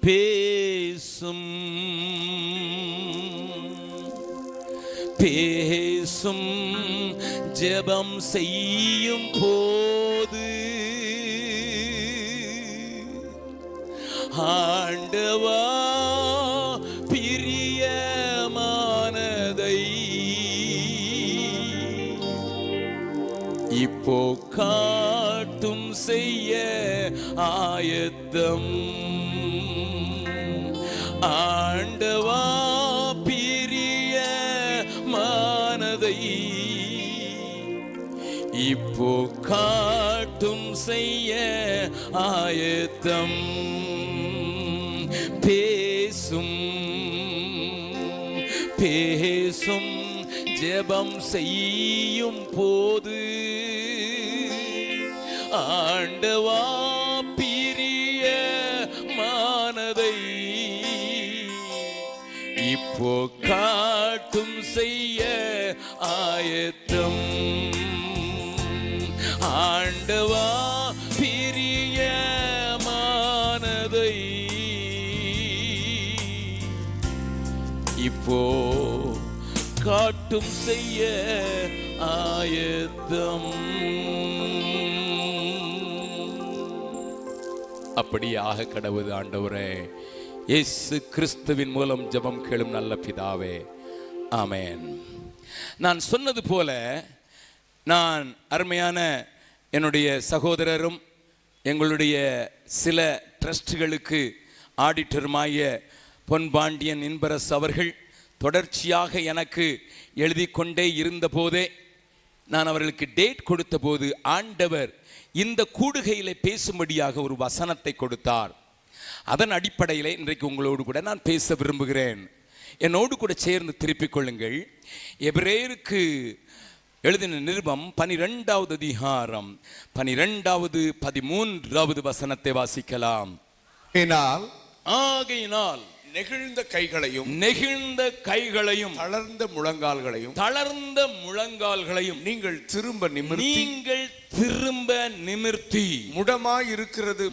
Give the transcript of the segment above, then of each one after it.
பேசும் பேசும் ஜெபம் செய்யும் போது ஆண்டவா பிரியமானதை இப்போ காட்டும் செய்ய ஆயத்தம். ஆண்டவா பிரியமானதை இப்போ காட்டும் செய்ய ஆயத்தம். பேசும் பேசும் ஜெபம் செய்யும் போது ஆண்டவா பிரியமானதை இப்போ காட்டும் செய்ய ஆயத்தம். ஆண்டவா பிரியமானதை இப்போ காட்டும் செய்ய ஆயத்தம். அப்படியாக கடவுது. ஆண்டவரே, இயேசு கிறிஸ்துவின் மூலம் ஜெபம் கேளும் நல்ல பிதாவே, ஆமென். நான் சொன்னது போல, நான் அருமையான என்னுடைய சகோதரரும் எங்களுடைய சில ட்ரஸ்டுகளுக்கு ஆடிட்டருமாய பொன்பாண்டியன் இன்பரசு அவர்கள் தொடர்ச்சியாக எனக்கு எழுதி கொண்டே இருந்த போதே, நான் அவர்களுக்கு டேட் கொடுத்த போது ஆண்டவர் இந்த கூடுகையிலே பேசும்படியாக ஒரு வசனத்தை கொடுத்தார். அதன் அடிப்படையில் இன்றைக்கு உங்களோடு கூட நான் பேச விரும்புகிறேன். என்னோடு கூட சேர்ந்து திருப்பிக் கொள்ளுங்கள். எபிரேயருக்கு எழுதின நிருபம் 12வது அதிகாரம் 12வது 13வது வசனத்தை வாசிக்கலாம். ஆகையினால் நெகிழ்ந்த கைகளையும் தளர்ந்த முழங்கால்களையும் நீங்கள் திரும்ப நிமிர்த்தி முடமாய் இருக்கிறது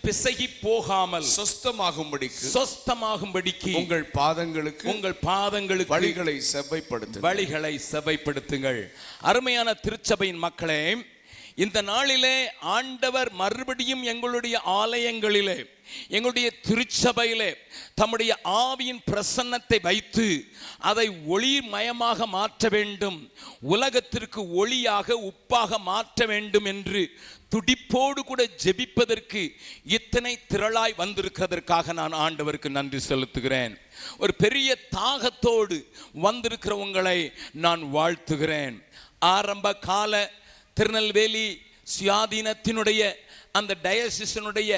பிசகி போகாமல் சொஸ்தமாகும்படிக்கு உங்கள் பாதங்களுக்கு வழிகளை செவ்வைப்படுத்துங்கள். அருமையான திருச்சபையின் மக்களே, இந்த நாளிலே ஆண்டவர் மறுபடியும் எங்களுடைய ஆலயங்களிலே, எங்களுடைய திருச்சபையிலே தம்முடைய ஆவியின் பிரசன்னத்தை வைத்து அதை ஒளிமயமாக மாற்ற வேண்டும், உலகத்திற்கு ஒளியாக உப்பாக மாற்ற வேண்டும் என்று துடிப்போடு கூட ஜெபிப்பதற்கு இத்தனை திரளாய் வந்திருக்கிறதற்காக நான் ஆண்டவருக்கு நன்றி செலுத்துகிறேன். ஒரு பெரிய தாகத்தோடு வந்திருக்கிற உங்களை நான் வாழ்த்துகிறேன். ஆரம்ப கால திருநெல்வேலி சுயாதீனத்தினுடைய அந்த டயசிஸினுடைய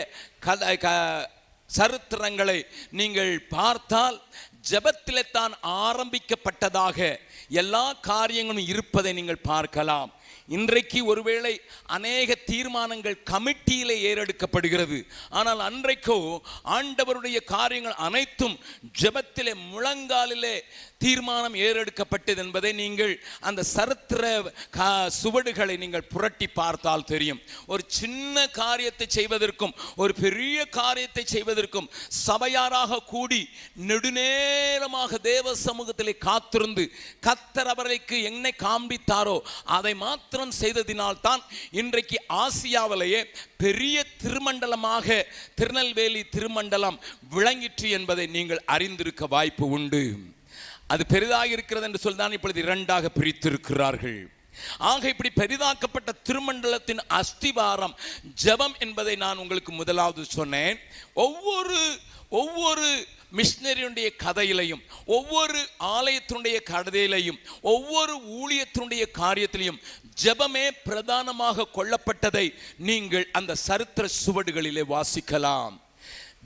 சரித்திரங்களை நீங்கள் பார்த்தால் ஜெபத்திலே தான் ஆரம்பிக்கப்பட்டதாக எல்லா காரியங்களும் இருப்பதை நீங்கள் பார்க்கலாம். இன்றைக்கு ஒருவேளை அநேக தீர்மானங்கள் கமிட்டியிலே ஏறெடுக்கப்படுகிறது. ஆனால் அன்றைக்கோ ஆண்டவருடைய காரியங்கள் அனைத்தும் ஜெபத்திலே முழங்காலிலே தீர்மானம் ஏறெடுக்கப்பட்டது என்பதை நீங்கள் அந்த சரித்திர சுவடுகளை நீங்கள் புரட்டி பார்த்தால் தெரியும். ஒரு சின்ன காரியத்தை செய்வதற்கும் ஒரு பெரிய காரியத்தை செய்வதற்கும் சபையாராக கூடி நெடுநேரமாக தேவ சமூகத்திலே காத்திருந்து கர்த்தர் அவர்களுக்கு என்னை காண்பித்தாரோ அதை மாத்திரம் செய்ததினால் தான் இன்றைக்கு ஆசியாவிலேயே பெரிய திருமண்டலமாக திருநெல்வேலி திருமண்டலம் விளங்கிற்று என்பதை நீங்கள் அறிந்திருக்க வாய்ப்பு உண்டு. அது பெரிதாக இருக்கிறது என்று சொல்லிதான் இப்பொழுது இரண்டாக பிரித்திருக்கிறார்கள். ஆக இப்படி பெரிதாக்கப்பட்ட திருமண்டலத்தின் அஸ்திவாரம் ஜெபம் என்பதை நான் உங்களுக்கு முதலாவது சொன்னேன். ஒவ்வொரு மிஷனரியுடைய கதையிலையும், ஒவ்வொரு ஆலயத்தினுடைய கதையிலையும், ஒவ்வொரு ஊழியத்தினுடைய காரியத்திலையும் ஜெபமே பிரதானமாக கொள்ளப்பட்டதை நீங்கள் அந்த சரித்திர சுவடுகளிலே வாசிக்கலாம்.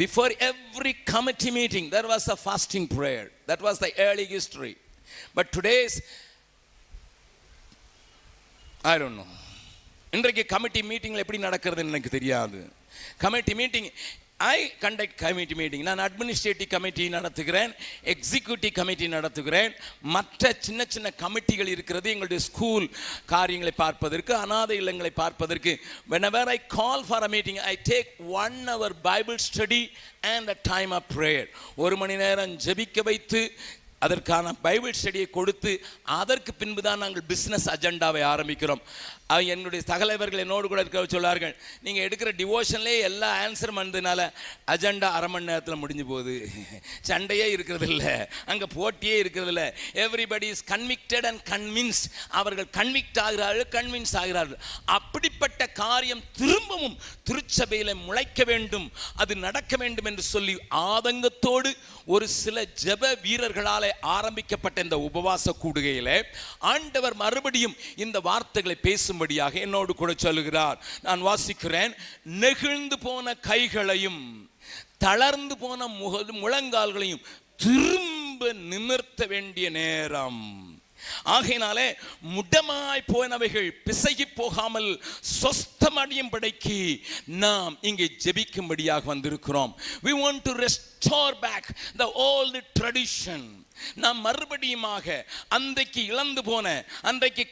Before every committee meeting, there was a fasting prayer. That was the early history. But today's, I don't know. இன்றைக்கு கமிட்டி மீட்டிங்ல எப்படி நடக்கிறது எனக்கு தெரியாது. கமிட்டி மீட்டிங் ஐ கண்டக்ட் கமிட்டி மீட்டிங். நான் அட்மினிஸ்ட்ரேட்டிவ் கமிட்டி நடத்துகிறேன், எக்ஸிக்யூட்டிவ் கமிட்டி நடத்துகிறேன், மற்ற சின்ன சின்ன கமிட்டிகள் இருக்கிறது எங்களுடைய ஸ்கூல் காரியங்களை பார்ப்பதற்கு, அநாதை இல்லங்களை பார்ப்பதற்கு. whenever I call for a meeting, I take 1 hour Bible study and a time of prayer. 1 மணி நேரம் ஜெபிக்க வைத்து அதற்கான பைபிள் ஸ்டடியை கொடுத்து அதற்கு பின்பு தான் நாங்கள் பிஸ்னஸ் அஜெண்டாவை ஆரம்பிக்கிறோம். என்னுடைய தலைவர்கள் என்னோடு கூட இருக்க சொல்லார்கள், நீங்கள் எடுக்கிற டிவோஷன்லேயே எல்லா ஆன்சர் பண்ணதுனால அஜெண்டா அரை மணி நேரத்தில் முடிஞ்சு போகுது, சண்டையே இருக்கிறது இல்லை, அங்கே போட்டியே இருக்கிறது இல்லை. Everybody is convicted and convinced. அவர்கள் கன்விக்ட் ஆகிறார்கள், கன்வின்ஸ் ஆகிறார்கள். அப்படிப்பட்ட காரியம் திரும்பவும் திருச்சபையில் முளைக்க வேண்டும், அது நடக்க வேண்டும் என்று சொல்லி ஆதங்கத்தோடு ஒரு சில ஜெப வீரர்களால் ஆரம்பிக்கப்பட்ட இந்த உபவாச கூடுகையில் ஆண்டவர் மறுபடியும் இந்த வார்த்தைகளை பேசும்படியாக என்னோடு கூட சொல்லுகிறார். நான் வாசிக்கிறேன். நெகிழ்ந்து போன கைகளையும் தளர்ந்து போன முழங்கால்களையும் திரும்ப நிமிர்த்த வேண்டிய நேரம். ஆகையினாலே முடமாய் போனவைகள் பிசகி போகாமல் சொஸ்தமடையும் படைக்கு நாம் இங்கே ஜெபிக்கும்படியாக வந்திருக்கிறோம். We want to restore back the old tradition. நாம் மறுபடியுமாக அன்றைக்கு இழந்து போன, அன்றைக்கு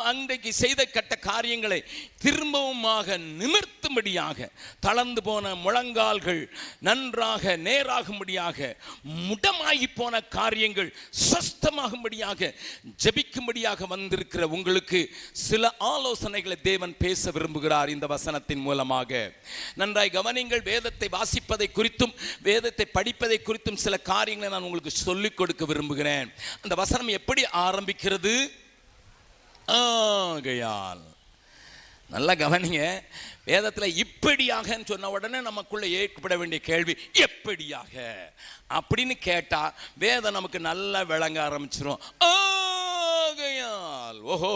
அன்றைக்கு செய்த கட்ட காரியங்களை திரும்பவுமாக நிமிர்த்தும்படியாக, தளர்ந்து போன முழங்கால்கள் நன்றாக நேராகும்படியாக, முடமாகி போன காரியங்கள் சொஸ்தமாகும்படியாக ஜெபிக்கும்படியாக வந்திருக்கிற உங்களுக்கு சில ஆலோசனைகளை தேவன் பேச விரும்புகிறார் இந்த வசனத்தின் மூலமாக. நன்றாய் கவனிங்கள். வேதத்தை வாசிப்பதை குறித்தும் வேதத்தை படிப்பதை குறித்தும் சில காரியங்களை நான் உங்களுக்கு சொல்லிக் கொடுக்க விரும்புகிறேன். அந்த வசனம் எப்படி ஆரம்பிக்கிறது? ஆகையால். நல்லா கவனிங்க. வேதத்தில் இப்படியாக சொன்ன உடனே நமக்குள்ள ஏற்பட வேண்டிய கேள்வி, எப்படியாக அப்படின்னு கேட்டா வேதம் நமக்கு நல்லா விளங்க ஆரம்பிச்சிடும். ஆகையால். ஓஹோ,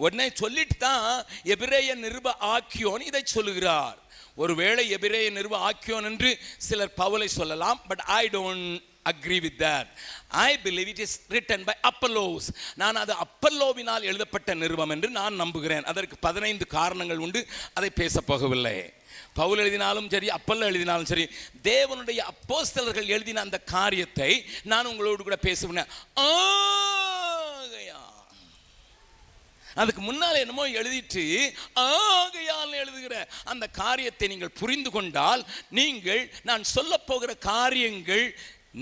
உடனே சொல்லிட்டு தான் எபிரேய நிருப ஆக்கியோன் இதை சொல்லுகிறார். ஒருவேளை எபிரேய நிருப ஆக்கியோன் என்று சிலர் பவுலை சொல்லலாம். But I don't agree with that. I believe it is written by Apollos. நான் அது அப்பல்லோவினால் எழுதப்பட்ட நிருபம் என்று நான் நம்புகிறேன். அதற்கு 15 காரணங்கள் உண்டு, அதை பேச போகவில்லை. பவுல் எழுதினாலும் சரி, அப்பல்லோ எழுதினாலும் சரி, தேவனுடைய அப்போஸ்தலர்கள் எழுதின அந்த காரியத்தை நான் உங்களோடு கூட பேசுவேன். அதுக்கு முன்னால் என்னமோ எழுதிட்டு ஆகையால் எழுதுகிற அந்த காரியத்தை நீங்கள் புரிந்து கொண்டால் நீங்கள் நான் சொல்ல போகிற காரியங்கள்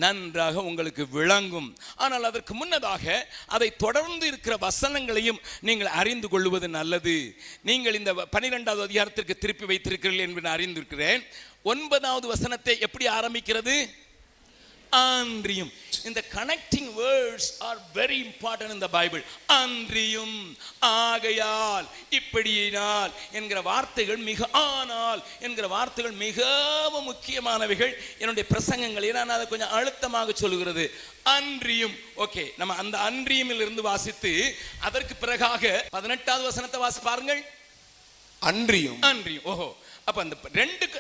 நன்றாக உங்களுக்கு விளங்கும். ஆனால் அதற்கு முன்னதாக அதை தொடர்ந்து இருக்கிற வசனங்களையும் நீங்கள் அறிந்து கொள்வது நல்லது. நீங்கள் இந்த 12வது அதிகாரத்திற்கு திருப்பி வைத்திருக்கிறீர்கள் என்று நான் அறிந்திருக்கிறேன். 9வது வசனத்தை எப்படி ஆரம்பிக்கிறது? அன்றியும். இந்த connecting words are very important in the Bible. அன்றியும், ஆகையால், இப்படியினால் என்கிற வார்த்தைகள் ஆனால் என்கிற வார்த்தைகள் மிகவும் முக்கியமானவைகள். என்னுடைய பிரசங்கங்களில் நான் அதை கொஞ்சம் அழுத்தமாக சொல்லுகிறது. அன்றியும். ஓகே, நம்ம அந்த அன்றியுமில் இருந்து வாசித்து அதற்கு பிறகாக 18வது வசனத்தை வாசி பாருங்கள். அன்றியும். அன்றியும். ஓஹோ, அப்ப அந்த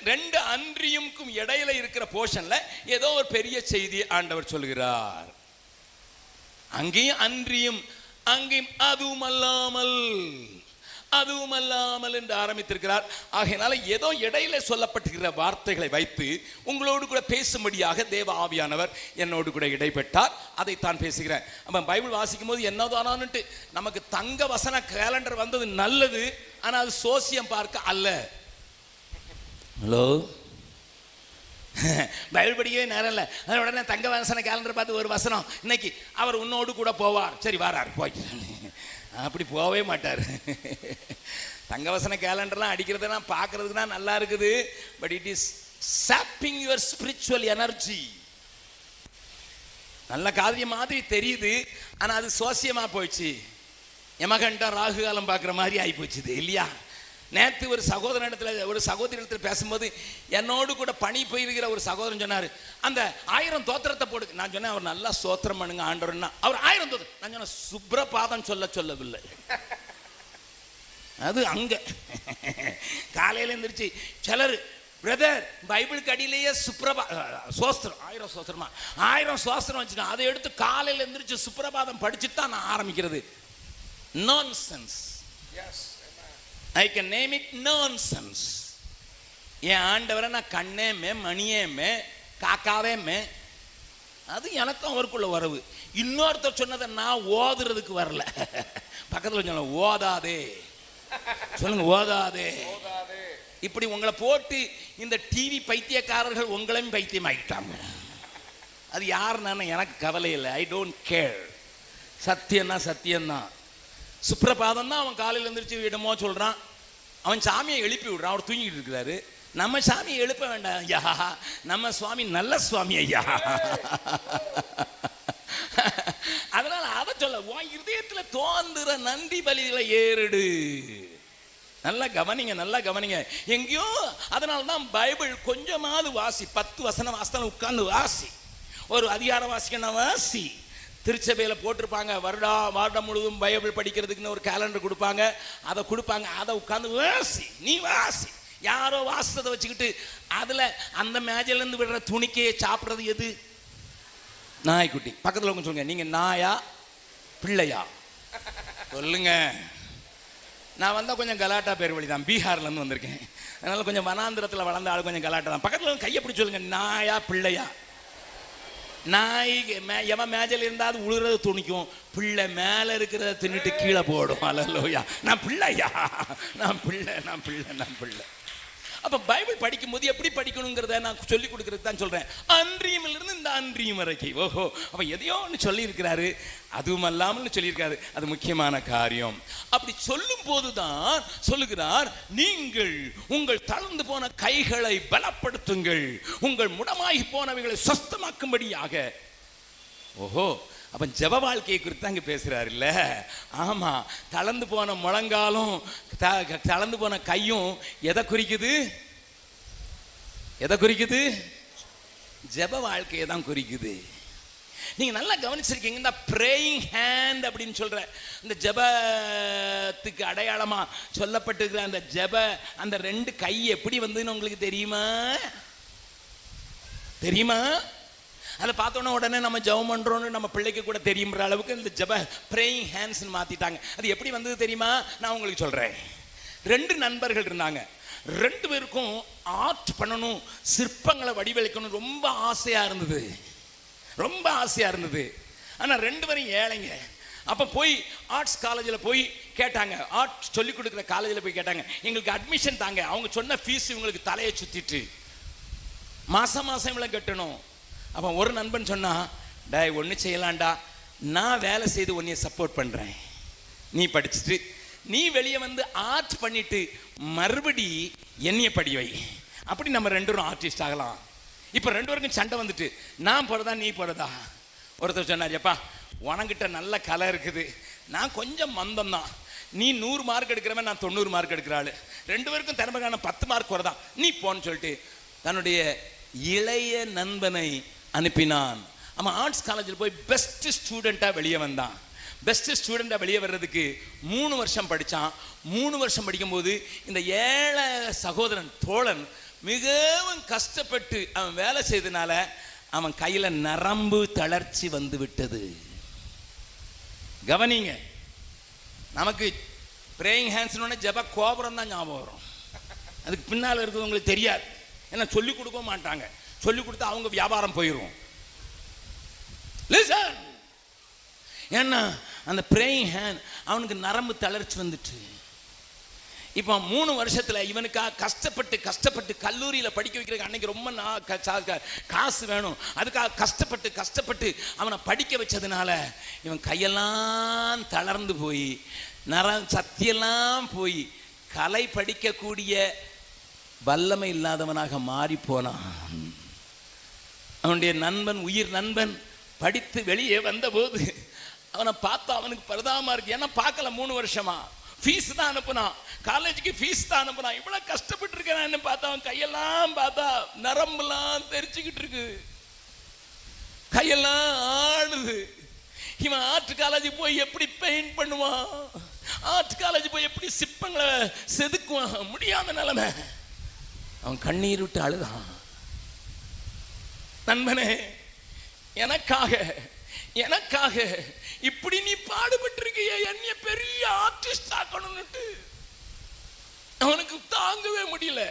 ரெண்டு அன்றியும்க்கும் இடையில இருக்கிற போர்ஷன்ல ஏதோ ஒரு பெரிய செய்தி ஆண்டவர் சொல்கிறார். அங்கேயும் அன்றியும், அங்கேயும் அதுவும் அல்லாமல் என்று ஆரம்பித்திருக்கிறார். ஆகையினால ஏதோ இடையில சொல்லப்பட்டிருக்கிற வார்த்தைகளை வைத்து உங்களோடு கூட பேசும்படியாக தேவ ஆவியானவர் என்னோடு கூட இடைப்பட்டார். அதை தான் பேசுகிறேன். அப்ப பைபிள் வாசிக்கும் போது என்னதானான்ட்டு நமக்கு தங்க வசன கேலண்டர் வந்தது நல்லது. ஆனா அது சோசியம் பார்க்க அல்ல. ஹலோ, பைபிள் படிக்கவே நேரம் இல்லை. அதோட உடனே தங்க வசன கேலண்டர் பார்த்து ஒரு வசனம், இன்னைக்கு அவர் உன்னோடு கூட போவார், சரி வாரார், போய் அப்படி போகவே மாட்டார். தங்க வசன கேலண்டர்லாம் அடிக்கிறதுனா பார்க்கறதுக்குனா நல்லா இருக்குது. But it is chopping your spiritual energy. நல்ல காரியம் மாதிரி தெரியுது, ஆனால் அது சோசியமாக போயிடுச்சு. எமகண்டம் ராகு காலம் பார்க்குற மாதிரி ஆகி போச்சுது இல்லையா? நேற்று ஒரு சகோதரிடத்தில் பேசும்போது என்னோடு கூட பணி போயிருக்கிற ஒரு சகோதரன் சொன்னார், அந்த 1000 தோத்திரத்தை போடு. நான் சொன்னேன், அவர் நல்லா சோத்திரம் பண்ணுங்க ஆண்டவர்னா. அவர் 1000 தோத்திரம். நான் சொன்னேன், சுப்ரபாதம் சொல்லவில்லை. அது அங்க காலையில எந்திரிச்சு சிலர், பிரதர் பைபிளுக்கு அடியிலேயே சோஸ்திரம் 1000 சோஸ்திரமா 1000 சோஸ்திரம் வச்சுக்கோங்க, அதை எடுத்து காலையில் எந்திரிச்சு சுப்ரபாதம் படிச்சுட்டு தான் நான் ஆரம்பிக்கிறது. Nonsense. I can name it nonsense. என் ஆண்டவரை நான் கண்ணேமே மணியேமே காக்காவேமே, அது எனக்கும் அவருக்குள்ள வரவு. இன்னொருத்தர் சொன்னதை நான் ஓதுறதுக்கு வரல. பக்கத்தில் சொல்ல ஓதாதே, சொல்லுங்க ஓதாதே. இப்படி உங்களை போட்டு இந்த டிவி பைத்தியக்காரர்கள் உங்களையும் பைத்தியம் ஆகிட்டாங்க. அது யாருன்னு எனக்கு கவலை இல்லை. I don't care. சத்தியம்னா சத்தியம்தான். சுப்ரபாதம் தான் அவன் காலையில் எழுந்திரிச்சு இடமோ சொல்றான். அவன் சாமியை எழுப்பி விடுறான். அவர் தூங்கிட்டு இருக்கிறாரு. நம்ம சாமியை எழுப்ப வேண்டாம் ஐயா, நம்ம சுவாமி நல்ல சுவாமி ஐயா. அதனால அதை சொல்ல, உன் இருதயத்துல தோன்றுற நந்தி பலிகளை ஏறிடு. நல்லா கவனிங்க, நல்லா கவனிங்க. எங்கேயோ அதனால தான் பைபிள் கொஞ்சமாவது வாசி. 10 வசனம் வாசனம் உட்கார்ந்து வாசி. ஒரு அதிகாரம் வாசிக்கணும் வாசி. திருச்சபையில் போட்டிருப்பாங்க வருடம் முழுவதும் பைபிள் படிக்கிறதுக்குன்னு ஒரு கேலண்டர் கொடுப்பாங்க. அதை கொடுப்பாங்க. அதை உட்கார்ந்து வாசி. நீ வாசி. யாரோ வாசத்தை வச்சுக்கிட்டு அதுல அந்த மேஜையிலேருந்து விடுற துணிக்கையை சாப்பிட்றது எது? நாய்க்குட்டி. பக்கத்தில் உங்க சொல்லுங்க, நீங்க நாயா பிள்ளையா சொல்லுங்க. நான் வந்தால் கொஞ்சம் கலாட்டா பேர் வழி தான், பீகார்லேருந்து வந்திருக்கேன். அதனால கொஞ்சம் வனாந்திரத்தில் வளர்ந்த ஆள் கொஞ்சம் கலாட்டா தான். பக்கத்தில் கையை பிடிச்சி சொல்லுங்க, நாயா பிள்ளையா? நாய் எவன் மேஜையில் இருந்தாலும் உழுறது துணிக்கும், பிள்ளை மேலே இருக்கிறத தின்னுட்டு கீழே போடும். அல்லேலூயா. நான் பிள்ளையா, நான் பிள்ளை, நான் பிள்ளை, நான் பிள்ளை. அப்போ பைபிள் படிக்கும் போது எப்படி படிக்கணுங்கிறத நான் சொல்லிக் கொடுக்கறது தான் சொல்கிறேன். அன்றியுமிலிருந்து இந்த அன்றியும் வரைக்கும். ஓஹோ, அப்போ எதையோ ஒன்று சொல்லியிருக்கிறாரு, அதுவும் அல்லாமல் சொல்லியிருக்காரு. அது முக்கியமான காரியம். அப்படி சொல்லும் போது தான் சொல்லுகிறார், நீங்கள் உங்கள் தளர்ந்து போன கைகளை பலப்படுத்துங்கள், உங்கள் முடமாகி போனவைகளை சொஸ்தமாக்கும்படியாக. ஓஹோ, அப்ப ஜெப வாழ்க்கையை குறித்து அங்க பேசுறாரு இல்ல? ஆமா. தளர்ந்து போன முழங்காலும் தளர்ந்து போன கையும் எதை குறிக்குது? எதை குறிக்குது? ஜெப வாழ்க்கையை தான் குறிக்குது. நீங்க நல்லா கவனிச்சிருக்கீங்க. இந்த பிரேயிங் ஹேண்ட் அப்படின்னு சொல்ற இந்த ஜெபத்துக்கு அடையாளமா சொல்லப்பட்டிருக்கிற அந்த ஜெப அந்த 2 கை எப்படி வந்ததுன்னு உங்களுக்கு தெரியுமா? தெரியுமா? அதை பார்த்தோன்னா உடனே நம்ம ஜெபம் பண்றோம்னு நம்ம பிள்ளைக்கு கூட தெரியுற அளவுக்கு இந்த ஜெப பிரேயிங் ஹேண்ட்ஸ் மாத்திட்டாங்க. அது எப்படி வந்தது தெரியுமா? நான் உங்களுக்கு சொல்றேன். 2 நண்பர்கள் இருந்தாங்க. 2 பேருக்கும் ஆர்ட் பண்ணணும், சிற்பங்களை வடிவளிக்கணும் ரொம்ப ஆசையா இருந்தது, ரொம்ப ஆசையா இருந்தது. ஆனா 2 பேரும் ஏழைங்க. அப்ப போய் ஆர்ட்ஸ் காலேஜில் போய் கேட்டாங்க, ஆர்ட் சொல்லிக் கொடுக்குற காலேஜில் போய் கேட்டாங்க, எங்களுக்கு அட்மிஷன் தாங்க. அவங்க சொன்ன ஃபீஸ் இவங்களுக்கு தலையை சுத்திட்டு மாசம் மாசம் இவ்வளோ கட்டணும். அப்போ ஒரு நண்பன் சொன்னா, டேய் ஒன்று செய்யலாண்டா, நான் வேலை செய்து உன்னைய சப்போர்ட் பண்ணுறேன், நீ படிச்சுட்டு நீ வெளியே வந்து ஆர்ட் பண்ணிட்டு மறுபடி என்னைய படி வை, அப்படி நம்ம 2 பேரும் ஆர்டிஸ்ட் ஆகலாம். இப்போ 2 பேருக்கும் சண்டை வந்துட்டு, நான் போகிறதா நீ போகிறதா? ஒருத்தர் சொன்னார், எப்பா உனங்கிட்ட நல்ல கலை இருக்குது, நான் கொஞ்சம் மந்தம் தான், நீ 100 மார்க் எடுக்கிறவன், நான் 90 மார்க் எடுக்கிறாள், 2 பேருக்கும் திறமைக்கான 10 மார்க் வரதான், நீ போன்னு சொல்லிட்டு தன்னுடைய இளைய நண்பனை அனுப்பினான். அவன் ஆர்ட்ஸ் காலேஜில் போய் பெஸ்ட் ஸ்டூடெண்ட்டாக வெளியே வந்தான். பெஸ்ட் ஸ்டூடெண்ட்டாக வெளியே வர்றதுக்கு 3 வருஷம் படித்தான். 3 வருஷம் படிக்கும்போது இந்த ஏழை சகோதரன் தோழன் மிகவும் கஷ்டப்பட்டு அவன் வேலை செய்தனால அவன் கையில் நரம்பு தளர்ச்சி வந்து விட்டது. கவனிங்க, நமக்கு பிரேயிங் ஹேண்ட்ஸ்னு ஜெப கோபுரம் தான் ஞாபகம் வரும். அதுக்கு பின்னால் இருக்கிறது உங்களுக்கு தெரியாது. ஏன்னா சொல்லிக் கொடுக்க மாட்டாங்க. சொல்லிக் கொடுத்தா அவங்க வியாபாரம் போயிடும். ஏன்னா அந்த பிரேயிங் ஹேண்ட் அவனுக்கு நரம்பு தளர்ச்சி வந்துட்டு. இப்போ 3 வருஷத்துல இவனுக்காக கஷ்டப்பட்டு கல்லூரியில் படிக்க வைக்கிறதுக்கு அன்னைக்கு ரொம்ப காசு வேணும். அதுக்காக கஷ்டப்பட்டு அவனை படிக்க வச்சதுனால இவன் கையெல்லாம் தளர்ந்து போய் சத்தியெல்லாம் போய் கலை படிக்கக்கூடிய வல்லமை இல்லாதவனாக மாறி போனான். அவனுடைய நண்பன், உயிர் நண்பன் படித்து வெளியே வந்தபோது அவனை பார்த்தா அவனுக்கு பரிதாபமா இருக்கு. ஏன்னா பார்க்கல 3 வருஷமா, ஃபீஸ் தான் அனுப்புனான், காலேஜுக்கு ஃபீஸ் தான் அனுப்புனான், இவ்வளவு கஷ்டப்பட்டு இருக்கேன்னு பார்த்தா அவன் கையெல்லாம் பார்த்தா நரம்பெல்லாம் தெரிச்சுக்கிட்டு இருக்கு, கையெல்லாம் ஆடுது. இவன் ஆர்ட் காலேஜ் போய் எப்படி பெயிண்ட் பண்ணுவான், ஆர்ட் காலேஜ் போய் எப்படி சிற்பங்களை செதுக்குவான், முடியாத நிலைமை. அவன் கண்ணீர் விட்டு அழுதான். நண்பனே, எனக்காக இப்படி நீ பாடுபட்டு இருக்கிய, என்னைய பெரிய ஆர்டிஸ்ட் ஆக்கணும்னுட்டு அவனுக்கு தாங்கவே முடியல.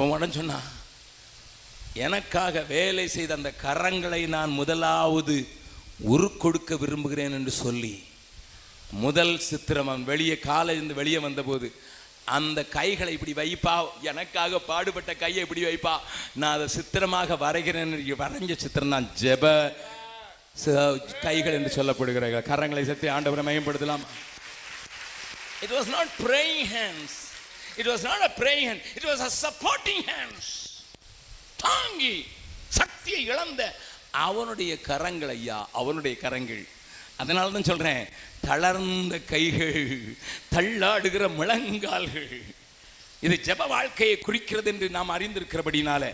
அப்போ உடனே சொன்னா, எனக்காக வேலை செய்த அந்த கரங்களை நான் முதலாவது உருக்கொடுக்க விரும்புகிறேன் என்று சொல்லி முதல் சித்திரம் அவன் வெளியே காலையிலிருந்து வெளியே வந்தபோது அந்த கைகளை இப்படி வைப்பா, எனக்காக பாடுபட்ட கையை இப்படி வைப்பா, நான் அதை சித்திரமாக வரைகிறேன். வரைஞ்ச சித்திரம் தான் ஜெப கைகள் என்று சொல்லப்படுகிற கரங்களை சத்தி ஆண்டவரை மையப்படுத்தலாம். It was not praying hands. It was not a praying hand. It was a supporting hands. தாங்கி சக்தியை இழந்த அவனுடைய கரங்கள் ஐயா, அவனுடைய கரங்கள். அதனால தான் சொல்றேன், தளர்ந்த கைகள், தள்ளாடுகிற முழங்கால்கள், இது ஜெப வாழ்க்கையை குறிக்கிறது என்று நாம் அறிந்திருக்கிறபடினால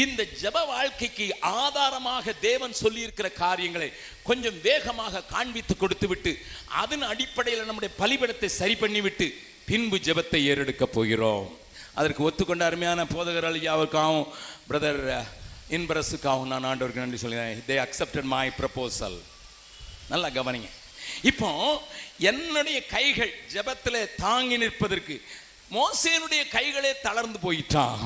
இந்த ஜெப வாழ்க்கைக்கு ஆதாரமாக தேவன் சொல்லி இருக்கிற காரியங்களை கொஞ்சம் வேகமாக காண்பித்து கொடுத்து விட்டு அதன் அடிப்படையில் நம்முடைய பலிபீடத்தை சரி பண்ணிவிட்டு பின்பு ஜெபத்தை ஏறெடுக்க போகிறோம். அதற்கு ஒத்துக்கொண்ட அருமையான போதகர் ஐயாவுக்காகவும் பிரதர் இன்பரசுக்காகவும் நான் ஆண்டவருக்கு நன்றி சொல்கிறேன். they accepted my proposal. நல்லா கவனிங்க. இப்போ என்னுடைய கைகள் ஜெபத்திலே தாங்கி நிற்பதற்கு மோசேனுடைய கைகளே தளர்ந்து போயிட்டான்.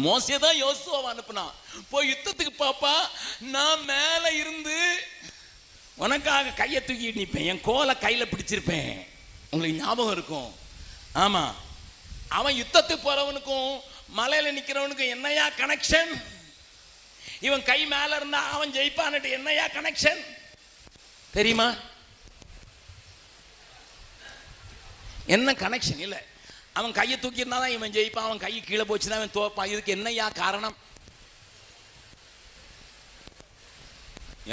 மோசே தான் யோசுவாவை அனுப்புனான், போய் யுத்தத்துக்கு பாப்பா, நான் மேல இருந்து உனக்காக கையை தூக்கி நிற்பேன், என் கோலை கையில பிடிச்சிருப்பேன். உங்களுக்கு ஞாபகம் இருக்கும். ஆமா, அவன் யுத்தத்துக்கு போறவனுக்கும் மலையில நிக்கிறவனுக்கும் என்னையா கனெக்ஷன்? இவன் கை மேல இருந்தா அவன் ஜெயிப்பான்ட்டு என்னையா கனெக்ஷன் தெரியுமா? என்ன கனெக்ஷன் இல்லை. அவன் கையை தூக்கி இருந்தாதான் இவன் ஜெயிப்பான், அவன் கை கீழே போச்சுதான் அவன் தோப்பான். இதுக்கு என்னையா காரணம்?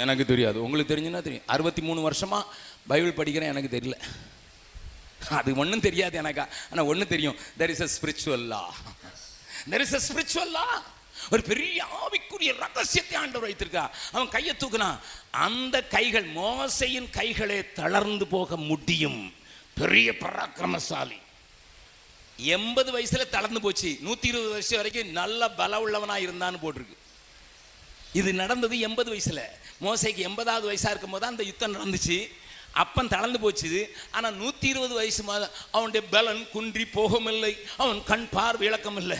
எனக்கு தெரியாது, உங்களுக்கு தெரிஞ்சுன்னா தெரியும். 63 வருஷமா பைபிள் படிக்கிறேன், எனக்கு தெரியல. அது ஒன்றும் தெரியாது எனக்கு. ஆனால் ஒன்று தெரியும், there is a spiritual law. There is a spiritual law. ஒரு பெரிய ஆவிக்குரிய ரகசியத்தை ஆண்டவர் வைத்திருக்கா. அவன் கையை தூக்குனா அந்த கைகள், மோசேயின் கைகளே தளர்ந்து போக முடியும். பெரிய பராக்கிரமசாலி. 80 வயசுல தளர்ந்து போச்சு, 120 வருஷம் வரைக்கும் நல்ல பல உள்ளவனா இருந்தான்னு போட்டிருக்கு. இது நடந்தது 80 வயசுல. மோசேக்கு 80வது வயசா இருக்கும் போது அந்த யுத்தம் நடந்துச்சு. அப்பன் தளர்ந்து போச்சு. ஆனால் 120 வயசு அவனுடைய பலன் குன்றி போகவில்லை, அவன் கண் பார்வை இழக்கம் இல்லை.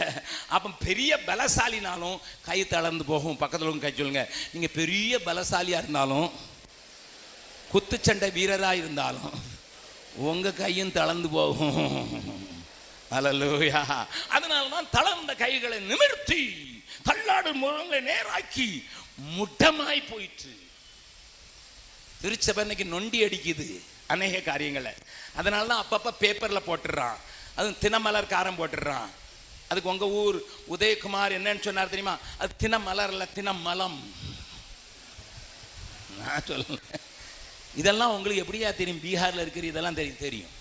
அப்போ பெரிய பலசாலினாலும் கை தளர்ந்து போகும். பக்கத்தில் கை சொல்லுங்க, நீங்கள் பெரிய பலசாலியாக இருந்தாலும் குத்துச்சண்டை வீரராக இருந்தாலும் உங்கள் கையும் தளர்ந்து போகும். அல்லேலூயா. அதனால தான் தளர்ந்த கைகளை நிமிர்த்தி தள்ளாடும் முழங்களை நேராக்கி முட்டமாய் போயிற்று. திருச்சபை இன்னைக்கு நொண்டி அடிக்குது அநேக காரியங்களை. அதனால தான் அப்பப்போ பேப்பரில் போட்டுடுறான், அதுவும் தினமலர்காரன் போட்டுடுறான். அதுக்கு உங்கள் ஊர் உதயகுமார் என்னன்னு சொன்னார் தெரியுமா? அது தினமலர் இல்லை, தினமலம். நான் சொல்ல, இதெல்லாம் உங்களுக்கு எப்படியா தெரியும்? பீகாரில் இருக்கிற இதெல்லாம் தெரியும்.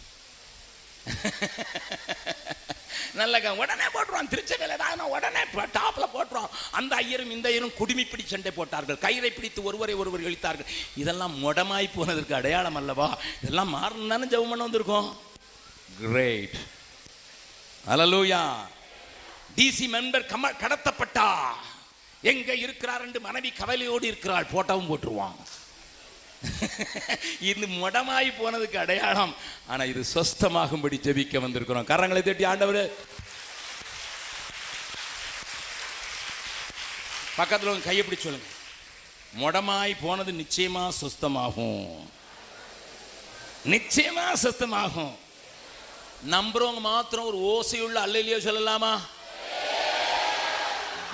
நல்ல உடனே போட்டுருவான். திருச்சபையில் தான் உடனே டாப்ல போட்டுருவான். அந்த ஐயரும் இந்த ஐயரும் குடுமி பிடி சண்டை போட்டார்கள், கயிறை பிடித்து ஒருவரை ஒருவர் இழுத்தார்கள். இதெல்லாம் முடமாய் போனதற்கு அடையாளம் அல்லவா? இதெல்லாம் மாறணும் தானே ஜெபம் பண்ண வந்திருக்கோம். கிரேட். அல்லேலூயா. டிசி மெம்பர் கடத்தப்பட்டா, எங்க இருக்கிறார் என்று மனைவி கவலையோடு இருக்கிறாள், போட்டாவும் போட்டுருவான். இது முடமாய் போனதுக்கு அடையாளம். ஆனா இது சொஸ்தமாகும்படி ஜெபிக்க வந்திருக்கிறோம். கரங்களை தட்டி ஆண்டவரே. பக்கத்துல கையை பிடி சொல்லுங்க, முடமாய் போனது நிச்சயமா சொஸ்தமாகும், நிச்சயமா சொஸ்தமாகும். நம்புறவங்க மாத்திரம் ஒரு ஓசையுள்ள அல்லேலூயா சொல்லலாமா?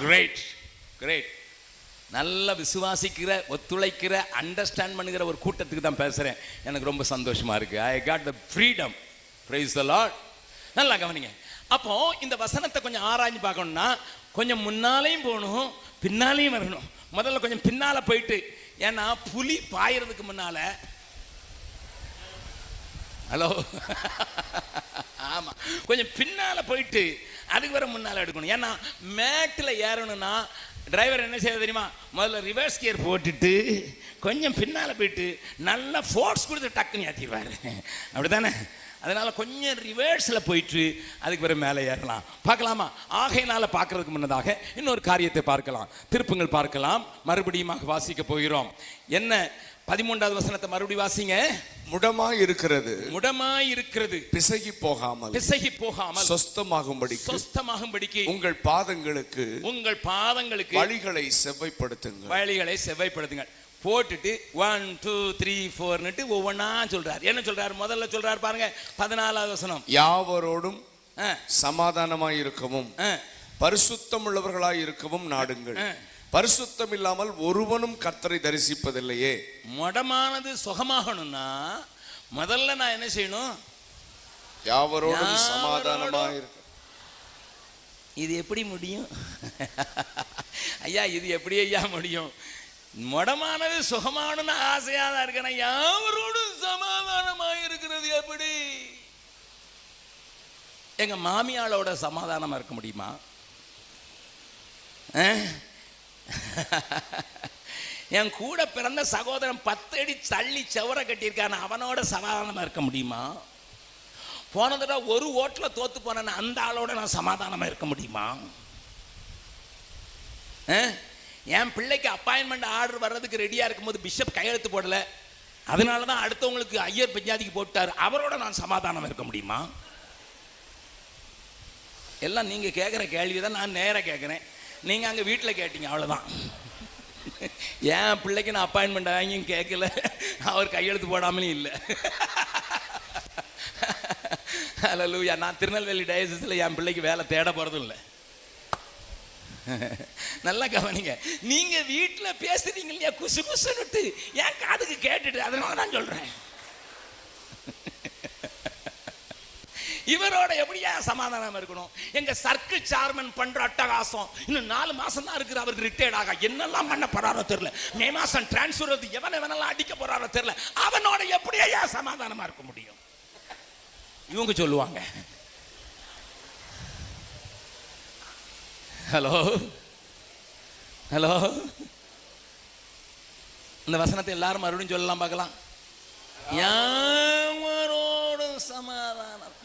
Great, great. நல்ல விசுவாசிக்கிற, ஒத்துழைக்கிற, அண்டர்ஸ்டாண்ட் பண்ணுகிற ஒரு கூட்டத்துக்கு தான் பேசுகிறேன். எனக்கு ரொம்ப சந்தோஷமாக இருக்குது. I got the freedom. Praise the Lord. நல்லா கவனிங்க. அப்போ இந்த வசனத்தை கொஞ்சம் ஆராய்ஞ்சு பார்க்கணும்னா கொஞ்சம் முன்னாலையும் போகணும், பின்னாலையும் வரணும். முதல்ல கொஞ்சம் பின்னால் போயிட்டு, ஏன்னா புலி பாயறதுக்கு முன்னால, ஹலோ, ஆமாம், கொஞ்சம் பின்னால் போயிட்டு அதுக்கு வர முன்னால் எடுக்கணும். ஏன்னா மேட்டில் ஏறணும்னா டிரைவர் என்ன செய்ய தெரியுமா? முதல்ல ரிவர்ஸ் கியர் போட்டுட்டு கொஞ்சம் பின்னால் போயிட்டு நல்லா ஃபோர்ஸ் கொடுத்து டக்குன்னு ஏற்றிடுவார். அப்படி தானே? அதனால கொஞ்சம் ரிவர்ஸில் போயிட்டு அதுக்கு பிறகு மேலே ஏறலாம். பார்க்கலாமா? ஆகையினால பார்க்கறதுக்கு முன்னதாக இன்னொரு காரியத்தை பார்க்கலாம். திருப்புங்கள் பார்க்கலாம். மறுபடியும் வாசிக்க போகிறோம். என்ன 13வது வசனத்தை மறுபடியும் வாசிங்க. முடமாய் இருக்கிறது பிசகி போகாமல் சொஸ்தமாகும்படிக்கு உங்கள் பாதங்களுக்கு வழிகளை செவ்வைப்படுத்துங்கள். போட்டுட்டு 1 2 3 4 ஒவ்வொன்னா சொல்றார். என்ன சொல்றாரு? முதல்ல சொல்றாரு பாருங்க, 14வது வசனம். யாவரோடும் சமாதானமாய் இருக்கவும் பரிசுத்தம் உள்ளவர்களாய் இருக்கவும் நாடுங்கள். பரிசுத்தம் இல்லாமல் ஒருவனும் கர்த்தரை தரிசிப்பதில்லையே. மடமானது சுகமாகணும்னா முதல்ல நான் என்ன செய்யணும்? யாவரோடும் சமாதானமாய் இருக்க. இது எப்படி முடியும் ஐயா? இது எப்படி ஐயா முடியும்? மடமானது சுகமானு ஆசையா தான் இருக்கேன். யாவரோடும் சமாதானமாக இருக்கிறது எப்படி? எங்க மாமியாளோட சமாதானமா இருக்க முடியுமா? என் கூட பிறந்த சகோதரன் 10 அடி தள்ளி செவரை கட்டியிருக்கான அவனோட சமாதானமா இருக்க முடியுமா? போன தடவை ஒரு ஓட்டுல தோத்து போன அந்த ஆளோட நான் சமாதானமா இருக்க முடியுமா? என் பிள்ளைக்கு அப்பாயின்மெண்ட் ஆர்டர் வர்றதுக்கு ரெடியா இருக்கும்போது பிஷப் கையெழுத்து போடல, அதனாலதான் அடுத்தவங்களுக்கு ஐயர் பஞ்சாதிக்கு போட்டார், அவரோட நான் சமாதானம் இருக்க முடியுமா? எல்லாம் நீங்க கேட்கிற கேள்விதான் நான் நேர கேட்கிறேன். நீங்க அங்க வீட்டில் கேட்டீங்க, அவ்வளவுதான். என் பிள்ளைக்கு நான் அப்பாயின்மெண்ட் வாங்கியும் கேட்கல, அவர் கையெழுத்து போடாமலும் இல்லை. ஹல்லேலூயா. நான் திருநெல்வேலி டயசிஸ்ல என் பிள்ளைக்கு வேலை தேட போறதும் இல்லை. நல்லா கவனிங்க. நீங்க வீட்டில் பேசுறீங்க இல்லையா, குசு குசுன்னுட்டு என் காதுக்கு கேட்டுட்டு, அதனால தான் சொல்றேன். இவரோட எப்படியா சமாதானம் இருக்கணும்? எங்க சர்க்கிள் சேர்மன் பண்ற அட்டகாசம் இன்னும் 4 மாசம் தான் இருக்கு அவருக்கு ரிட்டையர்ட் ஆக. என்னெல்லாம் பண்ண போறாரோ தெரியல. மே மாசம் டிரான்ஸ்ஃபர் வந்து எவனெல்லாம் அடிக்க போறாரோ தெரியல. அவனோட எப்படியா சமாதானமா இருக்க முடியும்? இவங்க சொல்லுவாங்க. ஹலோ ஹலோ, இந்த வசனத்தை எல்லாரும் மறுபடியும் சொல்லலாம், பார்க்கலாம். யாவரோட சமாதானம்.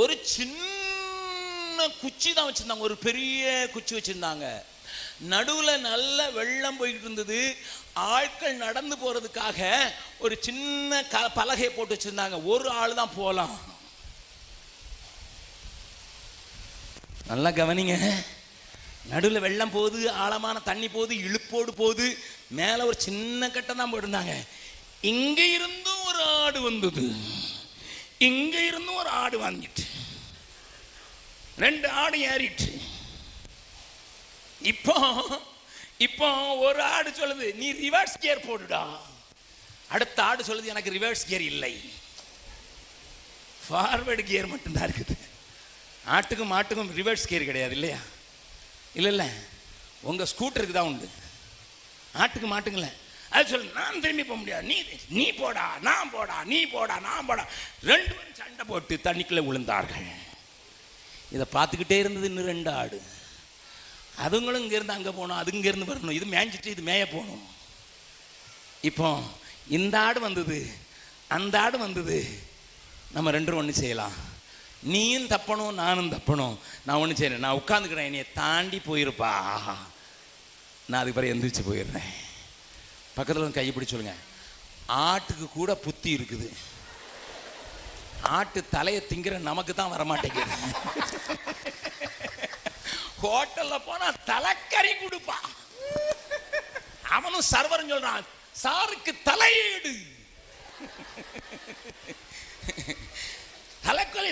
ஒரு சின்ன குச்சி தான் வச்சிருந்தாங்க, ஒரு பெரிய குச்சி வச்சிருந்தாங்க. நடுவுல நல்ல வெள்ளம் போயிட்டு இருந்தது. ஆட்கள் நடந்து போறதுக்காக ஒரு சின்ன பலகை போட்டு வச்சிருந்தாங்க. ஒரு ஆள் தான் போலாம். நல்லா கவனிங்க. நடுவுல வெள்ளம் போகுது, ஆழமான தண்ணி போகுது, இழுப்போடு போகுது. மேல ஒரு சின்ன கட்டை தான் போட்டிருந்தாங்க. இங்க இருந்தும் ஒரு ஆடு வந்தது, இங்க இருந்தும் ஒரு ஆடு வாங்கிட்டு 2 ஆடு ஏறிட்டு. இப்போ ஒரு ஆடு சொல்லுது, நீ ரிவர்ஸ் கியர் போடுடா. அடுத்த ஆடு சொல்லுது, எனக்கு ரிவர்ஸ் கியர் இல்லை, ஃபார்வர்டு கியர் மட்டும்தான் இருக்குது. ஆட்டுக்கும் மாட்டுக்கும் ரிவர்ஸ் கியர் கிடையாது இல்லையா? இல்லை, உங்க ஸ்கூட்டருக்கு தான் உண்டு, ஆட்டுக்கு மாட்டுங்கள. அது சொல்லு, நான் திரும்பி போக முடியாது, நீ போடா, நான் போடா, நீ போடா, நான் போடா. 2 பேரும் சண்டை போட்டு தண்ணிக்குள்ள விழுந்தார்கள். இதை பார்த்துக்கிட்டே இருந்தது இன்னும் 2 ஆடு. அதுங்களும் இங்கேருந்து அங்கே போகணும், அது இங்கேருந்து வரணும், இது மேய்ஞ்சிட்டு இது மேய போகணும். இப்போ இந்த ஆடு வந்தது, அந்த ஆடு வந்தது. நம்ம 2 பேரும் ஒன்று செய்யலாம். நீயும் தப்பணும், நானும் தப்பணும். நான் ஒன்று செய்யறேன், நான் உட்காந்துக்கிறேன், என்னைய தாண்டி போயிருப்பா. நான் அதுக்கு பிறகு எந்திரிச்சு போயிடுறேன். பக்கத்தில் வந்து கையை பிடி சொல்லுங்க. ஆட்டுக்கு கூட புத்தி இருக்குது, ஆட்டு தலையை திங்கிற நமக்கு தான் வரமாட்டேங்குது. ஹோட்டல்ல போனா தலைக்கறி கொடுப்பா. அவனும் சர்வரும் சொல்றான், சாருக்கு தலையீடு.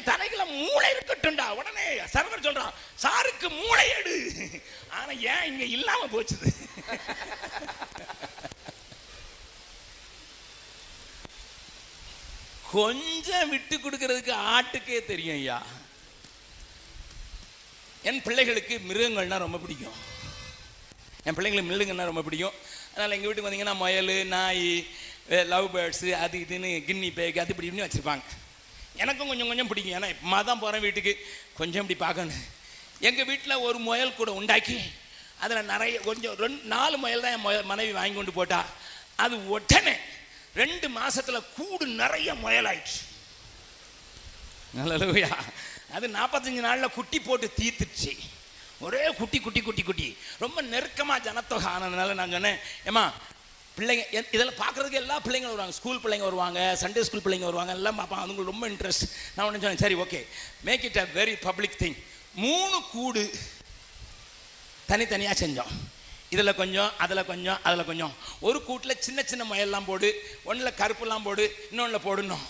தலைக்குள்ள மூளை இருக்கட்டும்டா. உடனே சர்வர் சொல்றான், சாருக்கு மூளை எடு. ஆனா ஏன் இங்க இல்லாம போச்சுது? கொஞ்சம் விட்டு கொடுக்கறதுக்கு ஆட்டுக்கே தெரியும் ஐயா. என் பிள்ளைகளுக்கு மிருகங்கள்னா ரொம்ப பிடிக்கும். என் பிள்ளைங்களுக்கு மிருகங்கள்னா ரொம்ப பிடிக்கும். அதனால் எங்கள் வீட்டுக்கு வந்தீங்கன்னா முயல், நாய், லவ் பேர்ட்ஸு, அது இதுன்னு கின்னி பேக் அது இப்படி இப்படின்னு வச்சுருப்பாங்க. எனக்கும் கொஞ்சம் கொஞ்சம் பிடிக்கும். ஏன்னா இப்போ தான் போகிறேன் வீட்டுக்கு, கொஞ்சம் இப்படி பார்க்கணும். எங்கள் வீட்டில் ஒரு முயல் கூட உண்டாக்கி அதில் நிறைய கொஞ்சம் 4 முயல் தான் என் மனைவி வாங்கி கொண்டு போட்டா. அது உடனே 2 மாசத்துல கூடு நிறைய முயலாயிடுச்சு. நல்ல அது 45 நாள்ல குட்டி போட்டு தீத்துச்சு. ஒரே குட்டி குட்டி குட்டி குட்டி ரொம்ப நெருக்கமாக ஜனத்தொகை ஆனதுனால நான் சொன்னேன், ஏமா பிள்ளைங்க இதெல்லாம் பார்க்குறதுக்கு எல்லா பிள்ளைங்களும் வருவாங்க, ஸ்கூல் பிள்ளைங்க வருவாங்க, சண்டே ஸ்கூல் பிள்ளைங்க வருவாங்க, எல்லாம் பார்ப்பாங்க, அதுங்களுக்கு ரொம்ப இன்ட்ரெஸ்ட். நான் ஒன்று சொன்னேன், சரி okay make it a very public thing. 3 கூடு தனித்தனியாக செஞ்சோம். இதில் கொஞ்சம், அதில் கொஞ்சம், அதில் கொஞ்சம். ஒரு கூட்டில் சின்ன சின்ன முயல்லாம் போடு, ஒன்றில் கருப்புலாம் போடு, இன்னொன்றில் போடணும்.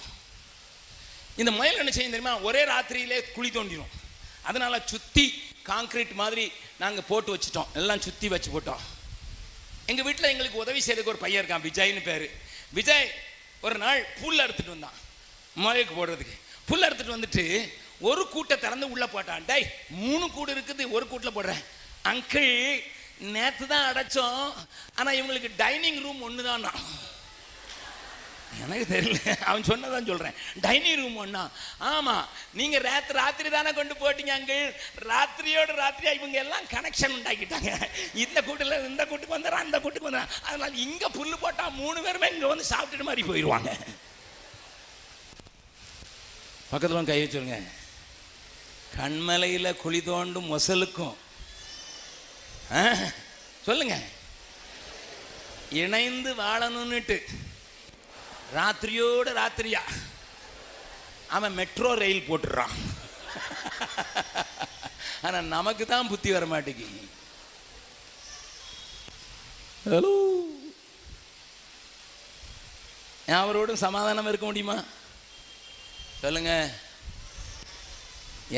இந்த முயல் என்ன செய்யும் தெரியுமா, ஒரே ராத்திரியிலே குழி தோண்டிடும். அதனால சுற்றி காங்கிரீட் மாதிரி நாங்கள் போட்டு வச்சுட்டோம், எல்லாம் சுற்றி வச்சு போட்டோம். எங்கள் வீட்டில் எங்களுக்கு உதவி செய்யறதுக்கு ஒரு பையன் இருக்கான், விஜய்னு பேர். விஜய் ஒரு நாள் புல் அறுத்துட்டு வந்தான் முயலுக்கு போடுறதுக்கு. புல் அறுத்துட்டு வந்துட்டு ஒரு கூட்டை திறந்து உள்ளே போட்டான். டேய் 3 கூடு இருக்குது, ஒரு கூட்டில் போடுறேன். அங்கிள் நேற்று தான் அடைச்சோம், ஆனால் இவங்களுக்கு டைனிங் ரூம் ஒன்று தான். எனக்கு தெரியல, அவன் சொன்னதான் சொல்கிறேன். டைனிங் ரூம் ஒன்றா? ஆமாம், நீங்கள் ராத்திரி தானே கொண்டு போட்டீங்க அங்கிள். ராத்திரியோடு ராத்திரியா இவங்க எல்லாம் கனெக்ஷன் உண்டாக்கிட்டாங்க. இந்த கூட்டில் இந்த கூட்டுக்கு வந்துடுறான், அந்த கூட்டுக்கு வந்துடுறான். அதனால் இங்கே புல் போட்டால் 3 பேருமே இங்கே வந்து சாப்பிட்டுட்டு மாதிரி போயிடுவாங்க. பக்கத்தில் கை வச்சுருங்க. கண்மலையில் குழி தோண்டும் மொசலுக்கும் சொல்லுங்க இணைந்து வாழணும்னுட்டு ராத்திரியோடு ராத்திரியா அவன் மெட்ரோ ரயில் போட்டுறான். ஆனால் நமக்கு தான் புத்தி வர மாட்டேங்குது. ஹலோ, அவரோடும் சமாதானம் இருக்க முடியுமா சொல்லுங்க?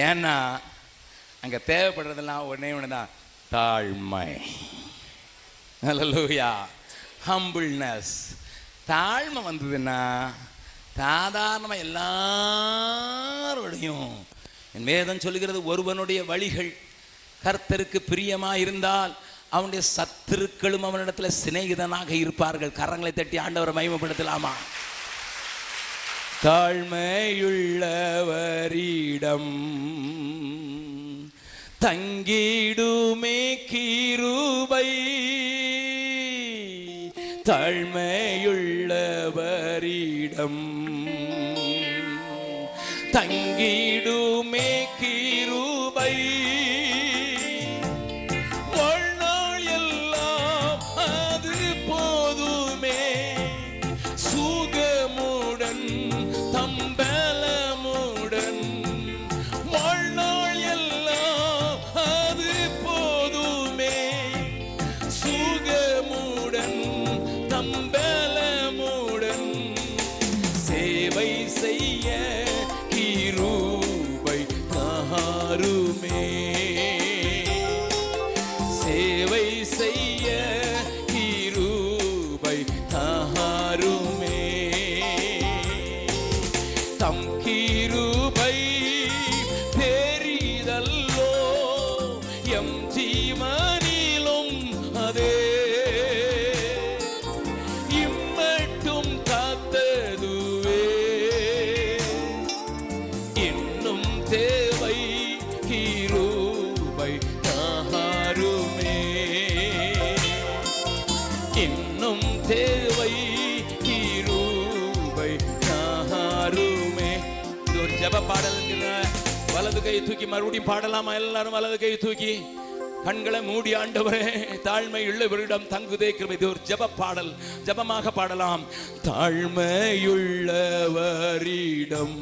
ஏன்னா அங்கே தேவைப்படுறதெல்லாம் ஒன்று தான், தாழ்மை. ஹல்லேலூயா, ஹம்பிள்னஸ். தாழ்மை வந்ததுன்னா சாதாரணமாக எல்லாரோடையும், என் வேதம் சொல்லுகிறது, ஒருவனுடைய வழிகள் கர்த்தருக்கு பிரியமாக இருந்தால் அவனுடைய சத்துருக்களும் அவனிடத்தில் சிநேகிதனாக இருப்பார்கள். கரங்களை தட்டி ஆண்டவரை மகிமைப்படுத்தலாமா? தாழ்மையுள்ளவரிடம் தங்கிடுமே கிருபை, தாழ்மையுள்ளவரிடம் தங்கிடுமே கிருபை, வாழ்நாள் எல்லாம் அது போதுமே, சுகமுடன் தம்பலமுடன், வாழ்நாள் எல்லாம் அது போதுமே, சுகமுடன் தம்பலமுடன், சேவை செய்ய கிருபை தாருமே, சேவை செய்ய கிருபை தாருமே, தம் கிருபை பெரிதல்லோ எம் ஜீவனிலும் அதே, இம்மட்டும் காத்ததுவே இன்னும் தேவை கிருபை தாருமே, இன்னும் தேவை கிருபை தாருமே. இது ஒரு ஜெப பாடல். வலது கை தூக்கி மறுபடியும் பாடலாமா? எல்லாரும் வலது கை தூக்கி கண்களை மூடி, ஆண்டவரே தாழ்மை உள்ளவரிடம் தங்குதே கிருபை. இது ஒரு ஜெப பாடல், ஜெபமாக பாடலாம். தாழ்மையுள்ளவரிடம்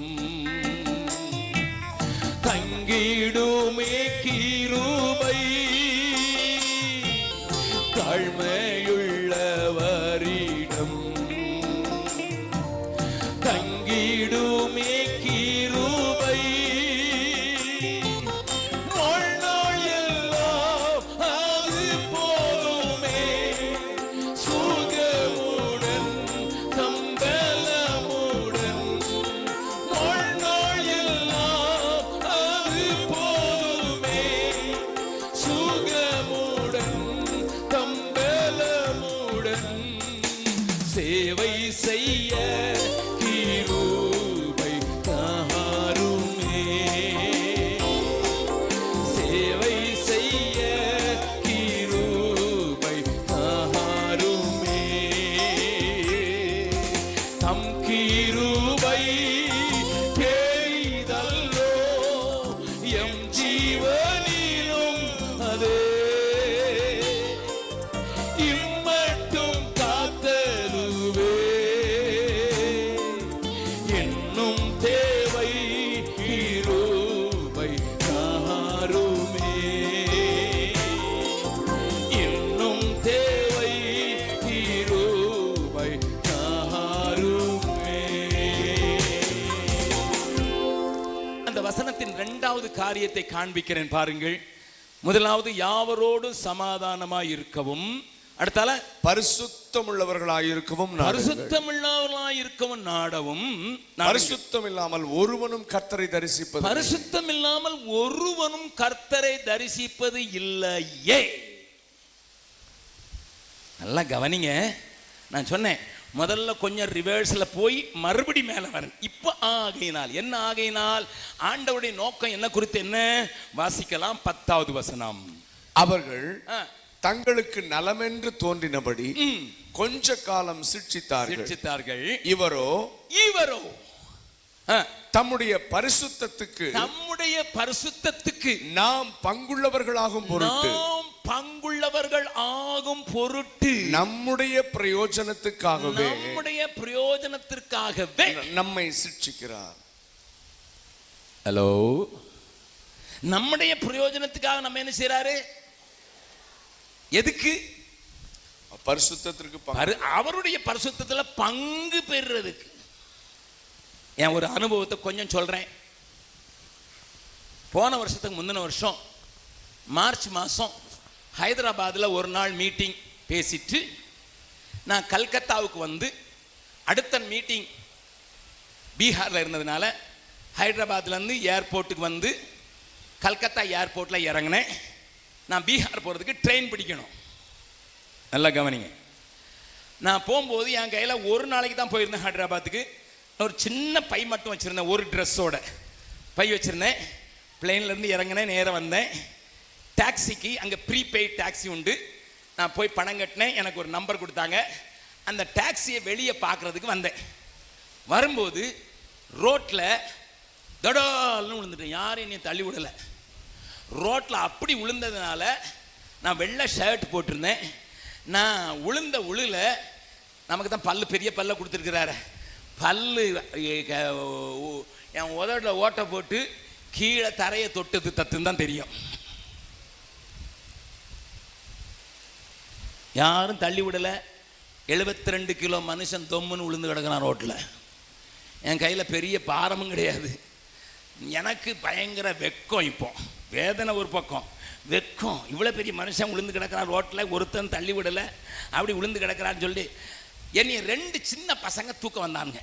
தங்கிடுமே கிருபை, தாழ்மையுள்ளவரிடம் தங்கிடுமே கிருபை, வாழ்நாள் எல்லாம் அது போதுமே, சுகமுடன் தம்பலமுடன், வாழ்நாள் எல்லாம் அது போதுமே, சுகமுடன் தம்பலமுடன், என் ஜீவனிலும் அதே இம்மட்டும் காத்ததுவே என்னும் தேவை கிருபை தாருமே என்னும் தேவை கிருபை தாருமே. அந்த வசனத்தின் இரண்டாவது காரியத்தை காண்பிக்கிறேன் பாருங்கள். முதலாவது யாவரோடும் சமாதானமாய் இருக்கவும், அடுத்தால பரிசுத்தம் உள்ளவர்களாய் இருக்கவும் பரிசுத்தமில்லாதவர்களாய் இருக்கவும் நாடவும். பரிசுத்தம் இல்லாமல் ஒருவனும் கர்த்தரை தரிசிப்பது பரிசுத்தம் இல்லாமல் ஒருவனும் கர்த்தரை தரிசிப்பது இல்லையே. நல்லா கவனிங்க. நான் சொன்னேன் முதல்ல கொஞ்சம் ரிவர்ஸ்ல போய் மறுபடி மேல வரேன். இப்ப ஆகையினால் என்ன? ஆகையினால் ஆண்டவருடைய நோக்கம் என்ன குறித்து என்ன வாசிக்கலாம். 10வது வசனம். அவர்கள் தங்களுக்கு நலமென்று தோன்றினபடி கொஞ்ச காலம் சிட்சித்தார்கள். இவரோ தம்முடைய பரிசுத்தத்துக்கு நாம் பங்குள்ளவர்களாகும் பொருட்டு நம்முடைய பிரயோஜனத்துக்காகவே நம்மை சிட்சிக்கிறார். ஹலோ, நம்முடைய பிரயோஜனத்துக்காக நம்ம என்ன செய்யறாரு? எதுக்கு? பரிசுத்தத்திற்கு, அவருடைய பரிசுத்தத்துல பங்கு பெறுறதுக்கு. என் ஒரு அனுபவத்தை கொஞ்சம் சொல்றேன். போன வருஷத்துக்கு முந்தின வருஷம் மார்ச் மாசம் ஹைதராபாத்ல ஒரு நாள் மீட்டிங் பேசிட்டு நான் கல்கத்தாவுக்கு வந்து, அடுத்த மீட்டிங் பீகார்ல இருந்ததுனால ஹைதராபாத்ல இருந்து ஏர்போர்ட்டுக்கு வந்து கல்கத்தா ஏர்போர்ட்ல இறங்கினேன். நான் பீகார் போகிறதுக்கு ட்ரெயின் பிடிக்கணும். நல்லா கவனிங்க. நான் போகும்போது என் கையில் ஒரு நாளைக்கு தான் போயிருந்தேன் ஹைதராபாத்துக்கு. ஒரு சின்ன பை மட்டும் வச்சுருந்தேன், ஒரு ட்ரெஸ்ஸோட பை வச்சுருந்தேன். பிளெயின்லேருந்து இறங்கினேன், நேராக வந்தேன். டாக்ஸிக்கு அங்கே ப்ரீபெய்ட் டாக்ஸி உண்டு. நான் போய் பணம் கட்டினேன். எனக்கு ஒரு நம்பர் கொடுத்தாங்க. அந்த டாக்ஸியை வெளியே பார்க்குறதுக்கு வந்தேன். வரும்போது ரோட்டில் தடால்னு விழுந்துட்டேன். யாரும் என்னை தள்ளி விடலை. ரோட்டில் அப்படி விழுந்ததுனால, நான் வெள்ளை ஷர்ட் போட்டிருந்தேன். நான் விழுந்த உழுல நமக்கு தான் பல்லு, பெரிய பல்ல கொடுத்துருக்கிறாரு. பல்லு என் உதட்டில் ஓட்டை போட்டு கீழே தரையை தொட்டது தத்துன்னு தான் தெரியும். யாரும் தள்ளி விடலை. 72 கிலோ மனுஷன் தொம்முன்னு விழுந்து கிடக்கிறான் ரோட்டில். என் கையில் பெரிய பாரமும் கிடையாது. எனக்கு பயங்கர வெக்கம். இப்போ வேதனை ஒரு பக்கம், வெக்கம். இவ்வளோ பெரிய மனுஷன் விழுந்து கிடக்கிறான் ரோட்டில், ஒருத்தன் தள்ளி விடலை, அப்படி விழுந்து கிடக்கிறான்னு சொல்லி என்னை 2 சின்ன பசங்க தூக்கம் வந்தானுங்க.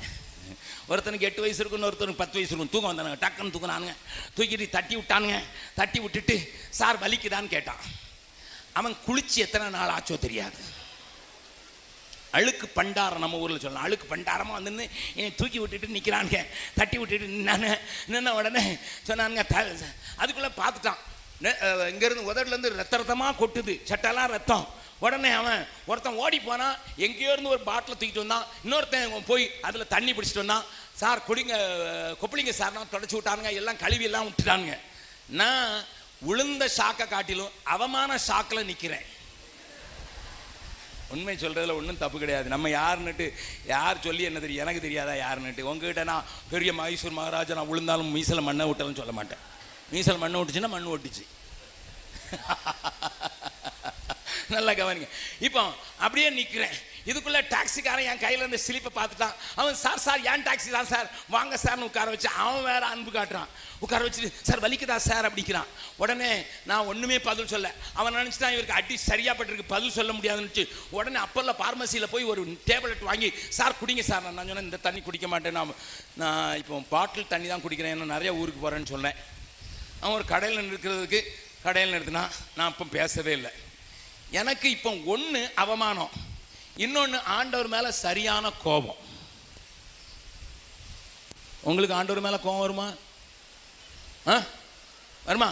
ஒருத்தனுக்கு 8 வயசு இருக்கும், ஒருத்தனுக்கு 10 வயசு இருக்கும். தூக்கம் வந்தானுங்க. டக்குன்னு தூக்கினானுங்க. தூக்கிட்டு தட்டி விட்டானுங்க. தட்டி விட்டுட்டு சார் வலிக்குதான்னு கேட்டான். அவன் குளிச்சு எத்தனை நாள் ஆச்சோ தெரியாது. அழுக்கு பண்டாரம், நம்ம ஊரில் சொல்லலாம், அழுக்கு பண்டாரமாக வந்து என்னை தூக்கி விட்டுட்டு நிற்கிறானுங்க. தட்டி விட்டுட்டு நின்ன உடனே சொன்னானுங்க. அதுக்குள்ளே பார்த்துட்டான், இங்கேருந்து உதடுலேருந்து ரத்தமாக கொட்டுது, சட்டெல்லாம் ரத்தம். உடனே அவன் ஒருத்தன் ஓடி போனான். எங்கேயோ இருந்து ஒரு பாட்டில் தூக்கிட்டு வந்தான். இன்னொருத்தன் போய் அதில் தண்ணி பிடிச்சிட்டு வந்தான். சார் குடிங்க, கொப்பளிங்க சார். நான் தொடச்சி விட்டானுங்க, எல்லாம் கழுவி எல்லாம் விட்டுட்டானுங்க. நான் உளுந்த ஷாக்கை காட்டிலும் அவமான ஷாக்கில் நிற்கிறேன். உண்மை சொல்கிறதுல ஒன்றும் தப்பு கிடையாது. நம்ம யாருன்னுட்டு யார் சொல்லி என்ன தெரியும், எனக்கு தெரியாதா யாருன்னுட்டு. உங்ககிட்ட நான் பெரிய மைசூர் மகாராஜா நான் விழுந்தாலும் மீசலை மண்ணை விட்டாலும் சொல்ல மாட்டேன். மீசல் மண்ணை விட்டுச்சுன்னா மண் ஒட்டிச்சு. நல்லா கவனிங்க. இப்போ அப்படியே நிற்கிறேன். இதுக்குள்ளே டாக்ஸிக்காரன் என் கையில் இருந்த ஸ்லிப்பை பார்த்துட்டான். அவன் சார் சார் ஏன் டாக்ஸி தான் சார், வாங்க சார்னு உட்கார வச்சு அவன் வேற அன்பு காட்டுறான். உட்கார வச்சுட்டு சார் வலிக்குதா சார் அப்படிக்கிறான். உடனே நான் ஒன்றுமே பதில் சொல்ல. அவன் நினச்சிட்டான் இவருக்கு அடி சரியா பட்டிருக்கு, பதில் சொல்ல முடியாதுன்னு. உடனே அப்பல்ல பார்மசியில் போய் ஒரு டேப்லெட் வாங்கி சார் குடிங்க சார். நான் சொன்னேன் இந்த தண்ணி குடிக்க மாட்டேன், நான் இப்போ பாட்டில் தண்ணி தான் குடிக்கிறேன், ஏன்னா நிறைய ஊருக்கு போகிறேன்னு சொன்னேன். அவன் ஒரு கடையில் நிற்கிறதுக்கு கடையில் நிறுத்தினா. நான் இப்போ பேசவே இல்லை. எனக்கு இப்போ ஒன்று அவமானம், இன்னொன்று ஆண்டவர் மேலே சரியான கோபம். உங்களுக்கு ஆண்டவர் மேலே கோபம் வருமா? வருமா?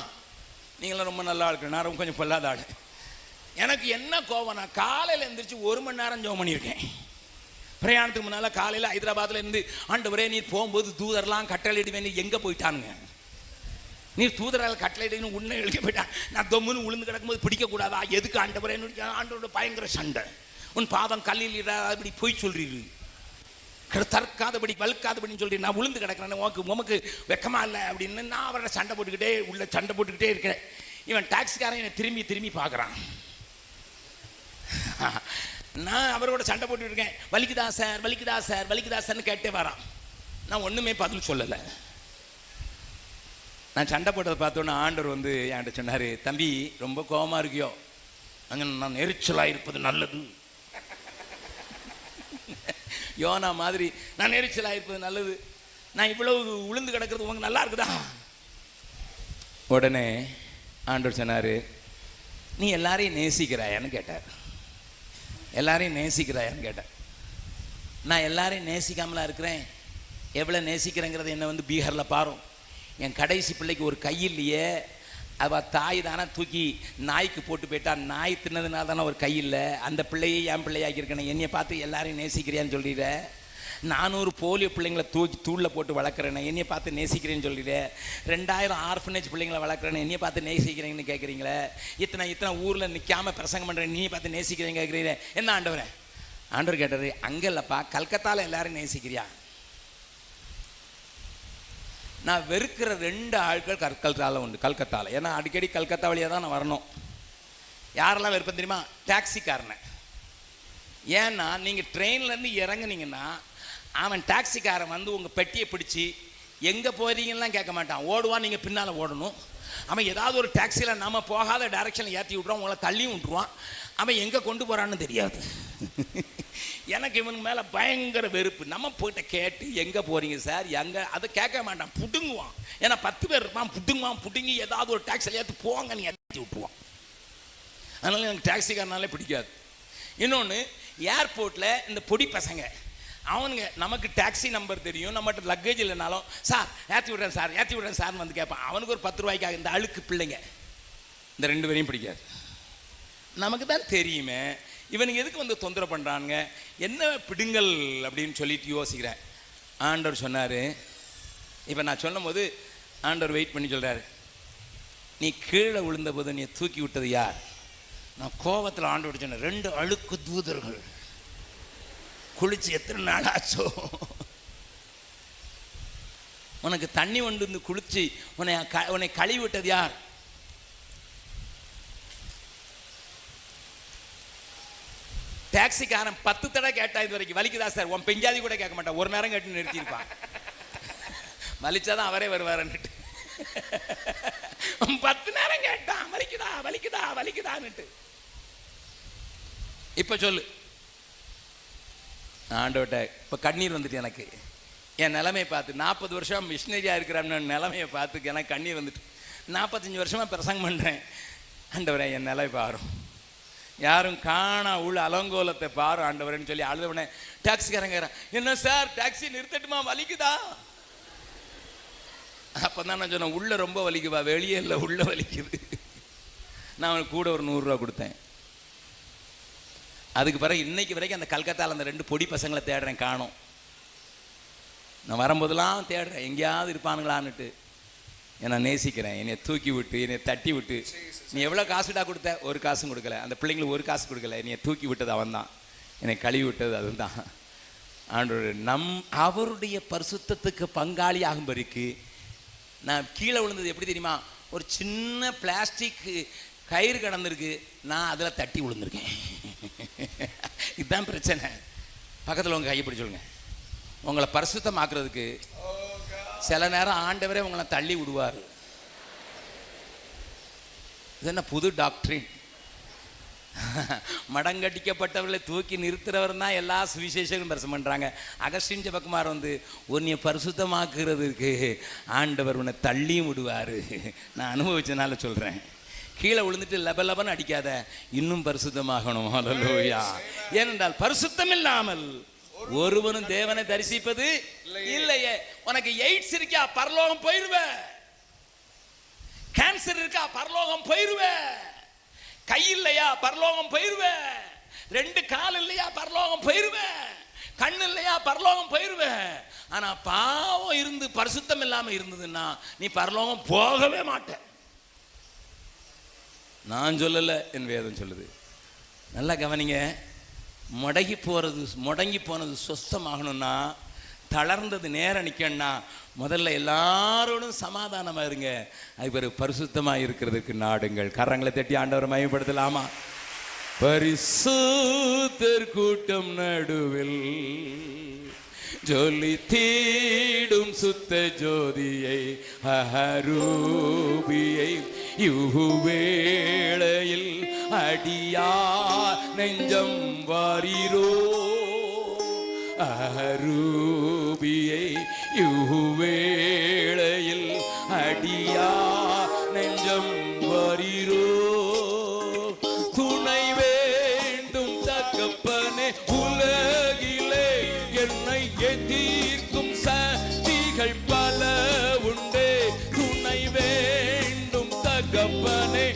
நீங்களாம் ரொம்ப நல்ல ஆளுக்கு, நான் கொஞ்சம் பொல்லாத ஆள். எனக்கு என்ன கோபம், நான் காலையில் எழுந்திரிச்சு 1 மணி நேரம் ஜெபம் பண்ணியிருக்கேன். பிரயாணத்துக்கு முன்னால் காலையில் ஹைதராபாத்தில் இருந்து ஆண்டவரே நீர் போகும்போது தூதர்லாம் கட்டளையிடுவேன், எங்கே போயிட்டானுங்க? நீர் தூதரால் கட்டளையிட்டு உன்னை எழுதி போயிட்டான். நான் தொம்முன்னு உளுந்து கிடக்கும்போது பிடிக்கக்கூடாதா? எதுக்கு ஆண்டவரே? ஆண்டவரோட பயங்கர சண்டை. உன் பாதம் கல்லில் இப்படி போய் சொல்றீரு, தற்காதபடி வலுக்காதபடின்னு சொல்லி நான் உளுந்து கிடக்கிறேன், உமக்கு வெக்கமா இல்லை அப்படின்னு நான் அவரோட சண்டை போட்டுக்கிட்டே இருக்கேன். இவன் டாக்ஸிக்காரன் என்னை திரும்பி திரும்பி பார்க்குறான். நான் அவரோட சண்டை போட்டு இருக்கேன். வலிக்குதா சார், வலிக்குதா சார், வலிக்குதா சார்னு கேட்டே வரான். நான் ஒன்றுமே பதில் சொல்லலை. நான் சண்டை போட்டதை பார்த்தோன்னே ஆண்டவர் வந்து என்கிட்ட சொன்னார், தம்பி ரொம்ப கோபமாக இருக்கியோ, அங்கே நான் நெரிச்சலாக இருப்பது நல்லது. யோனா மாதிரி நான் நெரிச்சலாக இருப்பது நல்லது. நான் இவ்வளவு உளுந்து கிடக்கிறது உங்களுக்கு நல்லா இருக்குதா? உடனே ஆண்டவர் சொன்னார், நீ எல்லாரையும் நேசிக்கிறாயான்னு கேட்டார். எல்லாரையும் நேசிக்கிறாயான்னு கேட்டார். நான் எல்லாரையும் நேசிக்காமலா இருக்கிறேன்? எவ்வளோ நேசிக்கிறேங்கிறத என்னை வந்து பீகாரில் பாரும். என் கடைசி பிள்ளைக்கு ஒரு கை இல்லையே, அவள் தாய் தானே தூக்கி நாய்க்கு போட்டு போயிட்டா, நாய் தின்னதுனால தானே ஒரு கை இல்லை. அந்த பிள்ளையை என் பிள்ளையாக்கியிருக்கேன். என்னையை பார்த்து எல்லாரையும் நேசிக்கிறியான்னு சொல்லிடுற. 400 போலியோ பிள்ளைங்களை தூக்கி தூளில் போட்டு வளர்க்குறேன், என்னையை பார்த்து நேசிக்கிறேன்னு சொல்லிடுறேன். 2000 ஆர்ஃபனேஜ் பிள்ளைங்களை வளர்க்குறேன்னு என்னையை பார்த்து நேசிக்கிறீங்கன்னு கேட்குறீங்களே. இத்தனை ஊரில் நிற்காமல் பிரசங்கம் பண்ணுறேன், நீ பார்த்து நேசிக்கிறீங்க கேட்குறீங்க. என்ன ஆண்டவரே? ஆண்டவர் கேட்டார், அங்கே இல்லைப்பா, கல்கத்தாவில் எல்லாரும் நேசிக்கிறியா? நான் வெறுக்கிற 2 ஆட்கள் கல்கத்தாவில் உண்டு. கல்கத்தாவில், ஏன்னா அடிக்கடி கல்கத்தா வழியாக தான் நான் வரணும். யாரெல்லாம் வெறுப்பேன் தெரியுமா? டாக்ஸிக்காரனை. ஏன்னா நீங்கள் ட்ரெயின்லேருந்து இறங்குனீங்கன்னா அவன் டாக்ஸிக்காரன் வந்து உங்கள் பெட்டியை பிடிச்சி எங்கே போகிறீங்கலாம் கேட்க மாட்டான், ஓடுவான். நீங்கள் பின்னால் ஓடணும். அவன் ஏதாவது ஒரு டாக்ஸியில் நம்ம போகாத டைரெக்ஷனில் ஏற்றி விட்ருவான், உங்களை தள்ளியும் விட்ருவான். அவன் எங்கே கொண்டு போகிறான்னு தெரியாது. எனக்கு இவனுக்கு மேலே பயங்கர வெறுப்பு. நம்ம போய்ட்ட கேட்டு எங்கே போகிறீங்க சார், எங்கே, அதை கேட்க மாட்டான், புடுங்குவான். ஏன்னா 10 பேர் இருப்பான், புடுங்கி ஏதாவது ஒரு டாக்ஸியில் ஏற்றி போவாங்க, நீ ஏற்றி விட்டுருவான். அதனால எனக்கு டாக்ஸிக்காரனாலே பிடிக்காது. இன்னொன்று, ஏர்போர்ட்டில் இந்த பொடி பசங்க, அவனுங்க நமக்கு டாக்ஸி நம்பர் தெரியும், நம்மகிட்ட லக்கேஜ் இல்லைனாலும் சார் ஏற்றி விட்றேன் சார்னு வந்து கேட்பான். அவனுக்கு ஒரு 10 ரூபாய்க்காக. இந்த அழுக்கு பிள்ளைங்க, இந்த 2 பேரையும் பிடிக்காது. நமக்கு தான் தெரியுமே இவனுக்கு எதுக்கு வந்து தொந்தரவு பண்ணுறானுங்க, என்ன பிடுங்கல் அப்படின்னு சொல்லிட்டு யோசிக்கிறேன். ஆண்டவர் சொன்னார், இப்போ நான் சொல்லும் போது ஆண்டவர் வெயிட் பண்ணி சொல்கிறாரு, நீ கீழே விழுந்த போது நீ தூக்கி விட்டது யார்? நான் கோபத்தில் ஆண்டவர் சொன்னேன், 2 அழுக்கு தூதர்கள் குளிச்சு எத்தனை நாள் ஆச்சோ, உனக்கு தண்ணி கொண்டு வந்து குளிச்சு உன்னை கழுவி விட்டது யார்? டாக்ஸிக்காரன் 10 தடவை கேட்டா இது வரைக்கும், வலிக்குதா சார்? உன் பெஞ்சாதி கூட கேட்க மாட்டான், ஒரு நேரம் கேட்டு நிறுத்தியிருப்பான். வலிச்சாதான் அவரே வருவாருன்னுட்டு 10 நேரம் கேட்டான், வலிக்குதான்னுட்டு. இப்ப சொல்லு ஆண்டவர்கிட்ட, இப்ப கண்ணீர் வந்துட்டு எனக்கு. என் நிலைமையை பார்த்து 40 வருஷம் மிஷினரியா இருக்கிறான்னு நிலைமையை பார்த்து எனக்கு கண்ணீர் வந்துட்டு. 45 வருஷமா பிரசங்கம் பண்றேன். ஆண்டவரே என் நிலை பாரும், யாரும் காணா உள்ள அலங்கோலத்தை பாரு ஆண்டவரேன்னு சொல்லி அழுதவனே டாக்ஸிக்காரங்க, என்ன சார் டாக்ஸி நிறுத்தட்டுமா, வலிக்குதா? அப்பதான் நான் சொன்னேன், உள்ள ரொம்ப வலிக்குவா, வெளியே இல்லை உள்ள வலிக்குது. நான் அவனுக்கு கூட ஒரு 100 ரூபா கொடுத்தேன். அதுக்கு பிறகு இன்னைக்கு வரைக்கும் அந்த கல்கத்தாவில் அந்த 2 பொடி பசங்களை தேடுறேன், காணோம். நான் வரும்போதெல்லாம் தேடுறேன், எங்கேயாவது இருப்பானுங்களான்னுட்டு. என்னை நேசிக்கிறேன், என்னை தூக்கி விட்டு, என்னை தட்டி விட்டு. நீ எவ்வளோ காசுடா கொடுத்த? ஒரு காசும் கொடுக்கல. அந்த பிள்ளைங்களுக்கு ஒரு காசு கொடுக்கல. என்னை தூக்கி விட்டது அவன் தான், என்னை கழுவி விட்டது அதுதான். ஆண்டவர் அவருடைய பரிசுத்தத்துக்கு பங்காளி ஆகும்படிக்கு நான் கீழே விழுந்தது எப்படி தெரியுமா? ஒரு சின்ன பிளாஸ்டிக் கயிறு கடந்திருக்கு, நான் அதில் தட்டி விழுந்திருக்கேன். இதுதான் பிரச்சனை. பக்கத்தில் உங்கள் கையை பிடிச்சி சொல்லுங்க. உங்களை பரிசுத்தமாக்குறதுக்கு சில நேரம் ஆண்டவரே உங்களை தள்ளி விடுவார். இது என்ன புது டாக்டரின்? மடங்கடிக்கப்பட்டவர்களை தூக்கி நிறுத்துறவர் தான் எல்லா சுவிசேஷங்களும் பிரசம் பண்ணுறாங்க. அகஸ்டின் ஜெபக்குமார் வந்து உன்னை பரிசுத்தமாக்குறதுக்கு ஆண்டவர் உன்னை தள்ளியும் விடுவார். நான் அனுபவிச்சனால சொல்கிறேன். கீழே விழுந்துட்டு லபலபன்னு அடிக்காத, இன்னும் பரிசுத்தமாகணும். ஹல்லேலூயா. ஏனென்றால் பரிசுத்தம் இல்லாமல் ஒருவனும் தேவனை தரிசிப்பது இல்லையே. உனக்கு எய்ட்ஸ் இருக்கா, பரலோகம் போயிருவ. கேன்சர் இருக்கா, பரலோகம் போயிருவ. கை இல்லையா, பரலோகம் போயிருவ. 2 கால் இல்லையா, பரலோகம் போயிருவ. கண்ணு இல்லையா பரலோகம் போயிருவேன். ஆனா பாவம் இருந்து பரிசுத்தம் இல்லாம இருந்ததுன்னா நீ பரலோகம் போகவே மாட்ட. நான் சொல்லல, என் வேதம் சொல்லுது. நல்லா கவனிங்க. முடங்கி போனது சொஸ்தமாகணும்னா, தளர்ந்தது நேரம் நிற்கணும்னா, முதல்ல எல்லாரோடும் சமாதானமா இருங்க. அது பிறகு பரிசுத்தமா இருக்கிறதுக்கு நாடுங்கள். கரங்களை தட்டி ஆண்டவரை மகிமைப்படுத்தலாமா? பரிசுத்தர் கூட்டம் நடுவில் ஜொலி தீடும் சுத்த ஜோதியை அஹரூபியை யுவேளையில் அடியா நெஞ்சம் வாரீரோ. அஹரூபியை யுவேளையில் அடியா நெஞ்சம் வாரீரோ. துணை வேண்டும் தகப்பனே உலகிலே, என்னை எதிர்க்கும் சக்திகள் பல உண்டே. துணை வேண்டும் தகப்பனே,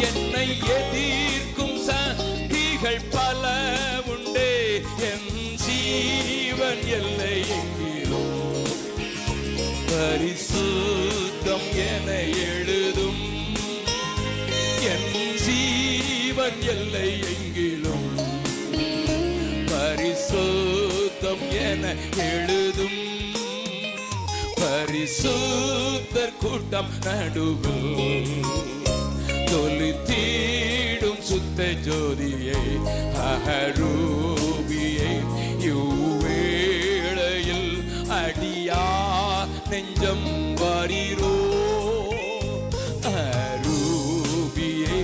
என்னை எதிர்க்கும் சக்திகள் பல உண்டே. என் ஜீவன் எல்லை எங்கிலும் பரிசுத்தம் என எழுதும். என் ஜீவன் எல்லை எங்கிலும் பரிசுத்தம் என எழுதும். பரிசுத்தர் கூட்டம் நடுவில் தொலி தீடும் சுத்த ஜோதியை அஹரூபியை யுவேளையில் அடியா நெஞ்சம் வாரீரோ. அஹரூபியை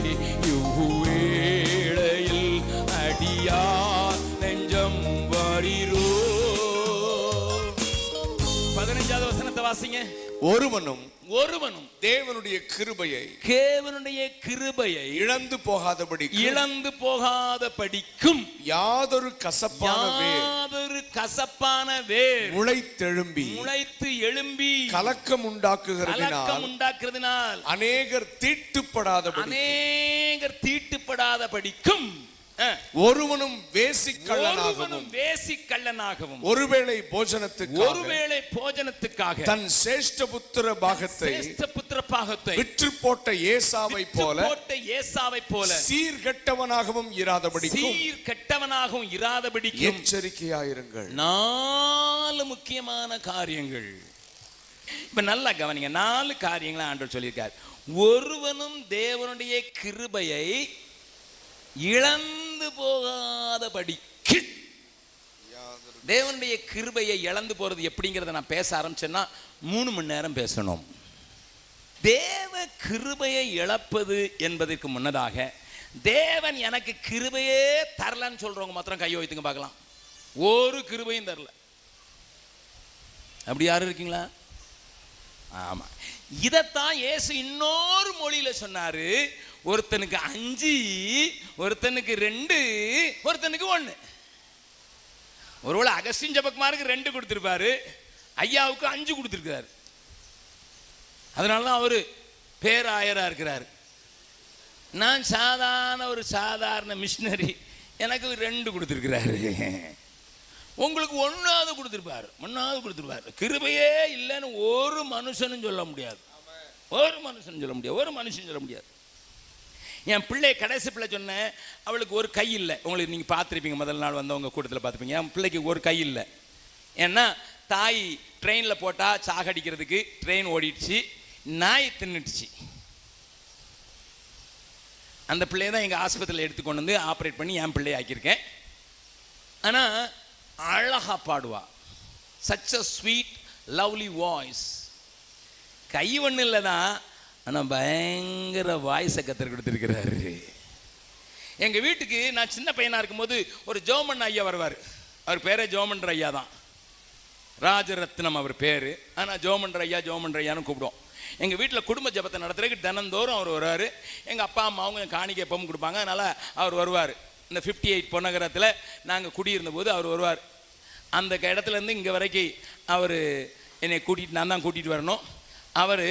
யுவேளையில் அடியா நெஞ்சம் வாரீரோ. 15வது வசனத்தை வாசிங்க. ஒருவனும் தேவனுடைய கிருபையை இழந்து போகாதபடிக்கும் யாதொரு கசப்பான வேர் முளைத்து எழும்பி கலக்கம் உண்டாக்குகிறதினால் அநேகர் தீட்டுப்படாதபடிக்கும் ஒருவனும் வேசிக்கள்ளனாகவும் ஒருவேளை போஜனத்துக்காக தன் சேஷ்ட புத்திர பாகத்தை விற்று போட்ட ஏசாவை போல சீர்கெட்டவனாகவும் இராதபடிக்கும் எச்சரிக்கையாயிருங்கள். 4 முக்கியமான காரியங்கள். இப்ப நல்லா கவனிங்க. 4 காரியங்களை ஆண்டவர் சொல்லியிருக்கார். ஒருவனும் தேவனுடைய கிருபையை இழந்து போகாதபடிக்கு. தேவனுடைய கிருபையை இழந்து போறது எப்படிங்கிறத நான் பேச ஆரம்பிச்சேன்னா 3 மணி நேரம் பேசணும். தேவ கிருபையை இழப்பது என்பதற்கு முன்னதாக, தேவன் எனக்கு கிருபையே தரலன்னு சொல்றவங்க மாத்திரம் கையை வைத்துங்க பார்க்கலாம். ஒரு கிருபையும் தரல. அப்படி யாரும் இருக்கீங்களா? ஆமா. இதத்தான் இயேசு இன்னொரு மொழியில சொன்னாரு. ஒருத்தனுக்கு 5, ஒருத்தனுக்கு 2, ஒருத்தனுக்கு 1. ஒருவேளை அகஸ்டின் ஜெபக்குமாருக்கு 2 கொடுத்திருப்பாரு, ஐயாவுக்கு 5 கொடுத்திருக்கிறாரு. அதனாலதான் அவரு பேராயரா இருக்கிறாரு. நான் சாதாரண மிஷினரி, எனக்கு 2 கொடுத்திருக்கிறாரு. உங்களுக்கு 1வது கொடுத்திருப்பாரு. கிருபையே இல்லைன்னு ஒரு மனுஷனும் சொல்ல முடியாது. ஒரு மனுஷன் சொல்ல முடியாது. என் பிள்ளை, கடைசி பிள்ளை சொன்னேன், அவளுக்கு ஒரு கை இல்லை. உங்களுக்கு நீங்கள் பார்த்துருப்பீங்க, முதல் நாள் வந்தவங்க கூட்டத்தில் பார்த்துப்பீங்க. என் பிள்ளைக்கு ஒரு கை இல்லை. ஏன்னா தாய் ட்ரெயினில் போட்டால் சாகடிக்கிறதுக்கு ட்ரெயின் ஓடிடுச்சு, நாய் தின்னுடுச்சு. அந்த பிள்ளையை தான் எங்கள் ஆஸ்பத்திரியில் எடுத்து கொண்டு வந்து ஆப்ரேட் பண்ணி என் பிள்ளையை ஆக்கியிருக்கேன். ஆனால் அழகா பாடுவா. Such a sweet lovely voice. கை ஒன்றும் இல்லை தான், ஆனால் பயங்கர வாய்ஸை கற்றுக் கொடுத்துருக்கிறாரு. எங்கள் வீட்டுக்கு நான் சின்ன பையனாக இருக்கும்போது ஒரு ஜோமன் ஐயா வருவார். அவர் பேரே ஜோமன்ற ஐயா தான். ராஜரத்னம் அவர் பேர். ஆனால் ஜோமன்ற ஐயான்னு கூப்பிடுவோம். எங்கள் வீட்டில் குடும்ப ஜபத்தை நடத்துறதுக்கு தினந்தோறும் அவர் வருவார். எங்கள் அப்பா அம்மா அவங்க காணிக்கை எப்பவும் கொடுப்பாங்க, அதனால் அவர் வருவார். இந்த 58 பொன்னகரத்தில் நாங்கள் குடியிருந்த போது அவர் வருவார். அந்த இடத்துலேருந்து இங்கே வரைக்கும் அவர் என்னை நான் தான் கூட்டிகிட்டு வரணும். அவர்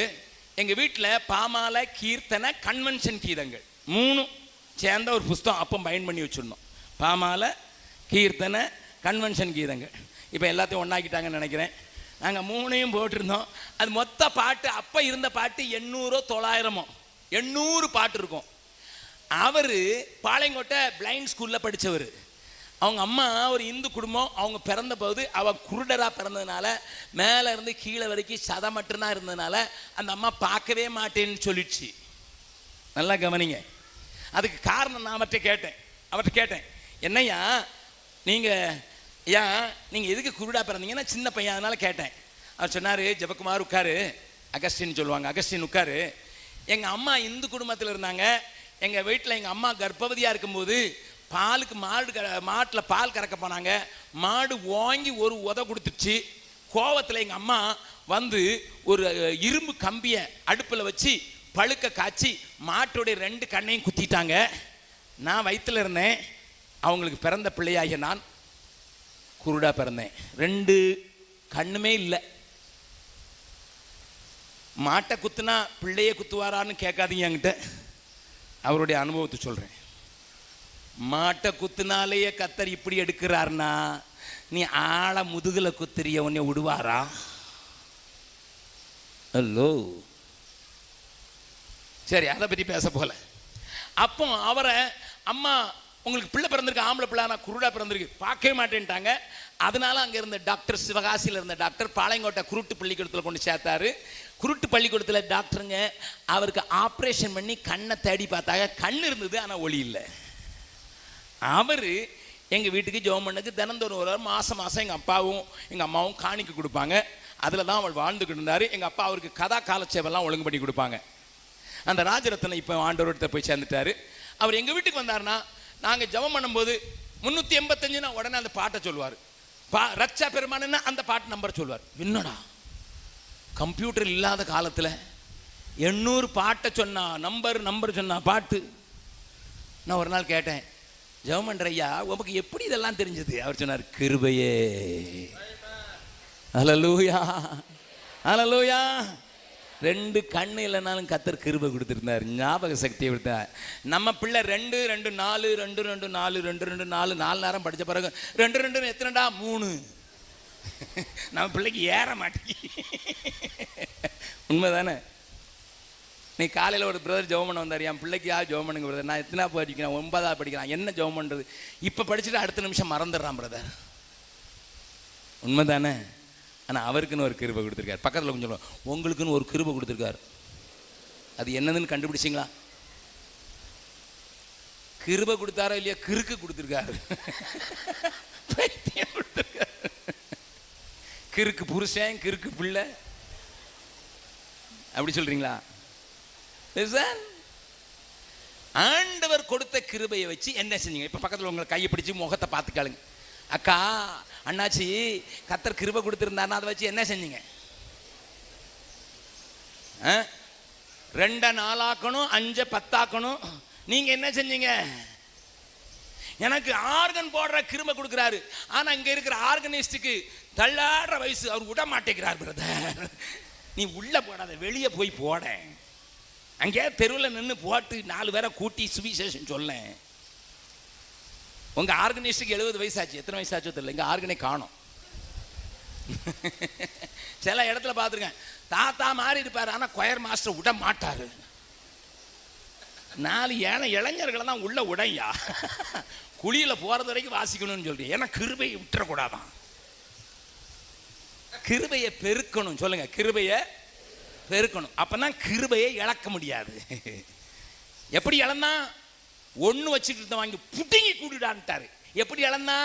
எங்கள் வீட்டில் பாமாலை, கீர்த்தனை, கன்வென்ஷன் கீதங்கள் 3 சேர்ந்த ஒரு புஸ்தகம் அப்போ பைண்ட் பண்ணி வச்சுருந்தோம். பாமாலை, கீர்த்தனை, கன்வென்ஷன் கீதங்கள். இப்போ எல்லாத்தையும் ஒன்றாக்கிட்டாங்கன்னு நினைக்கிறேன். நாங்கள் 3ஐயும் போட்டிருந்தோம். அது மொத்த பாட்டு அப்போ இருந்த பாட்டு 800 900 800 பாட்டு இருக்கும். அவர் பாளையங்கோட்டை பிளைண்ட் ஸ்கூலில் படித்தவர். அவங்க அம்மா ஒரு இந்து குடும்பம். அவங்க பிறந்த போது அவள் குருடராக பிறந்ததுனால மேலே இருந்து கீழே வரைக்கும் சதை மட்டும்தான் இருந்ததுனால அந்த அம்மா பார்க்கவே மாட்டேன்னு சொல்லிடுச்சு. நல்லா கவனிங்க. அதுக்கு காரணம் நான் அவர்கிட்ட கேட்டேன் என்னையா நீங்கள் எதுக்கு குருடா பிறந்தீங்கன்னா சின்ன பையன் அதனால கேட்டேன். அவர் சொன்னார், ஜெபக்குமார் உட்காரு, அகஸ்டின் சொல்லுவாங்க, அகஸ்டின் உட்காரு. எங்கள் அம்மா இந்து குடும்பத்தில் இருந்தாங்க. எங்கள் வீட்டில் எங்கள் அம்மா கர்ப்பவதியாக இருக்கும்போது பாலுக்கு மாட்டில் பால் கறக்க போனாங்க. மாடு வாங்கி ஒரு உதை கொடுத்துச்சு. கோவத்தில் எங்கள் அம்மா வந்து ஒரு இரும்பு கம்பியை அடுப்பில் வச்சு பழுக்க காய்ச்சி மாட்டோடைய 2 கண்ணையும் குத்திட்டாங்க. நான் வயிற்றில் இருந்தேன். அவங்களுக்கு பிறந்த பிள்ளையாகிய நான் குருடா பிறந்தேன். 2 கண்ணுமே இல்லை. மாட்டை குத்துனா பிள்ளைய குத்துவாரான்னு கேட்காதீங்க என்கிட்ட. அவருடைய அனுபவத்தை சொல்கிறேன். மாட்டை குத்துனாலேயே கத்தர் இப்படி எடுக்கிறார்னா நீ ஆளை முதுகில் குத்துறிய உன்னை விடுவாரா? ஹலோ, சரி, அதை பற்றி பேச போல. அப்போ அவரை அம்மா உங்களுக்கு பிள்ளை பிறந்திருக்கு, ஆம்பளை பிள்ளை, நான் குருடா பிறந்திருக்கு, பார்க்கவே மாட்டேன்ட்டாங்க. அதனால அங்கே இருந்த டாக்டர், சிவகாசியில் இருந்த டாக்டர் பாளையங்கோட்டை குருட்டு பள்ளிக்கூடத்தில் கொண்டு சேர்த்தாரு. குருட்டு பள்ளிக்கூடத்தில் டாக்டருங்க அவருக்கு ஆப்ரேஷன் பண்ணி கண்ணை தேடி பார்த்தாங்க. கண் இருந்தது, ஆனால் ஒளி இல்லை. அவர் எங்கள் வீட்டுக்கு ஜெபம் பண்ணதுக்கு தினந்தோறும் ஒரு மாதம் எங்கள் அப்பாவும் எங்கள் அம்மாவும் காணிக்க கொடுப்பாங்க. அதில் தான் அவர் வாழ்ந்துக்கிட்டு இருந்தார். எங்கள் அப்பா அவருக்கு கதா காலட்சேபெல்லாம் ஒழுங்கு பண்ணி கொடுப்பாங்க. அந்த ராஜரத்னம் இப்போ ஆண்டவர்கிட்ட போய் சேர்ந்துட்டார். அவர் எங்கள் வீட்டுக்கு வந்தார்னா நாங்கள் ஜெபம் பண்ணும்போது 385 உடனே அந்த பாட்டை சொல்லுவார். ரட்சா பெருமானன்னா அந்த பாட்டு நம்பர் சொல்லுவார். என்னடா கம்ப்யூட்டர் இல்லாத காலத்தில் 800 பாட்டை சொன்னா நம்பர் சொன்னா பாட்டு. நான் ஒரு நாள் கேட்டேன், ஜெபம் பண்றையா உமக்கு எப்படி இதெல்லாம் தெரிஞ்சது? அவர் சொன்னார், கிருபையே. ஹல்லேலூயா, ஹல்லேலூயா. 2 கண்ணு இல்லைனாலும் கத்தர் கிருபை கொடுத்துருந்தார், ஞாபக சக்தியை கொடுத்தார். நம்ம பிள்ளை 2 2 4 2 2 4 2 2 4 4 நேரம் படித்த பிறகு 2 2 எத்தனைடா 3. நம்ம பிள்ளைக்கு ஏற மாட்டேங்கி. உண்மைதானே? நீ காலையில் ஒரு பிரதர் ஜெபம் பண்ண வந்தார், என் பிள்ளைக்கு ஜெபம் பண்ணுங்க பிரதர். நான் எத்தனை படிக்கிறேன்? 9ஆவது படிக்கிறான். என்ன ஜெபம் பண்ணுறது? இப்போ படிச்சுட்டு அடுத்த நிமிஷம் மறந்துடுறான் பிரதர். உண்மைதானே? ஆனால் அவருக்குன்னு ஒரு கிருபை கொடுத்துருக்காரு. பக்கத்தில் கொஞ்சம் சொல்லுவோம், உங்களுக்குன்னு ஒரு கிருபை கொடுத்துருக்காரு. அது என்னதுன்னு கண்டுபிடிச்சிங்களா? கிருபை கொடுத்தாரோ இல்லையா, கிறுக்கு கொடுத்துருக்காரு. கிறுக்கு புருஷன், கிறுக்கு பிள்ளை, அப்படி சொல்றீங்களா? ஆண்டவர் கொடுத்த கிருபையை வச்சு என்ன செஞ்சீங்க? இப்போ பக்கத்தில் உங்களை கையை பிடிச்சி முகத்தை பார்த்துக்காளுங்க. அக்கா, அண்ணாச்சி, கத்தர் கிருபை கொடுத்துருந்தாருன்னா அதை வச்சு என்ன செஞ்சீங்க? 2 4 ஆக்கணும், 5 10 ஆக்கணும். நீங்க என்ன செஞ்சீங்க? எனக்கு ஆர்கன் போடுற கிருபை கொடுக்குறாரு. ஆனா இங்க இருக்கிற ஆர்கனிஸ்டுக்கு தள்ளாடுற வயசு, அவர் விட மாட்டேங்கிறார் பிரதர். நீ உள்ள போடாத, வெளியே போய் போட. அங்கே தெருவில் நின்று போட்டு 4 பேரை கூட்டி சுவிசேஷம் சொல்ல. உங்க ஆர்கனைஸ்டுக்கு 70 வயசாச்சு. எத்தனை வயசாச்சோ தெரியல, இங்க ஆர்கனை காணோம். சில இடத்துல பார்த்துருக்கேன், தாத்தா மாறி இருப்பாரு, ஆனா கொயர் மாஸ்டர் விட மாட்டாரு. 4 இளைஞர்களை தான் உள்ள உடையா குழியில போறது வரைக்கும் வாசிக்கணும்னு சொல்றேன். ஏன்னா கிருபையை விட்டுறக்கூடாதான், கிருபையை பெருக்கணும். சொல்லுங்க, கிருபையை பெருக்கணும். அப்பதான் கிருபையை இழக்க முடியாது. எப்படி இழந்தா? 1 வச்சுக்கிட்டு வாங்கி புட்டிங்கி கூட்டிட்டான்ட்டாரு. எப்படி இழந்தா?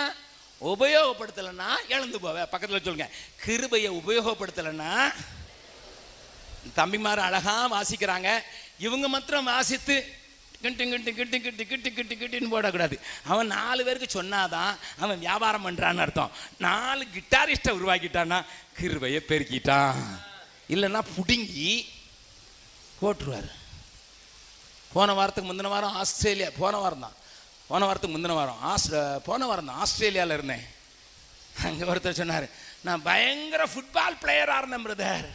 உபயோகப்படுத்தலைன்னா இழந்து போவ. பக்கத்தில் சொல்லுங்க, கிருபையை உபயோகப்படுத்தலைன்னா. தம்பிமார் அழகா வாசிக்கிறாங்க, இவங்க மாத்திரம் வாசித்து கிட்டு கிட்டு கிட்டு கிட்டு கிட்டு கிட்டு கிட்டுன்னு போடக்கூடாது. அவன் 4 பேருக்கு சொன்னாதான் அவன் வியாபாரம் பண்றான்னு அர்த்தம். 4 கிட்டாரிஸ்டை உருவாக்கிட்டான்னா கிருபையை பெருக்கிட்டான். இல்லைன்னா புடுங்கி போட்டுருவார். போன வாரத்துக்கு முந்தின வாரம் ஆஸ்திரேலியா, போன வாரம் தான் ஆஸ்திரேலியாவில் இருந்தேன். அங்கே ஒருத்தர் சொன்னார், நான் பயங்கர ஃபுட்பால் பிளேயராக இருந்தேன் பிரதர்.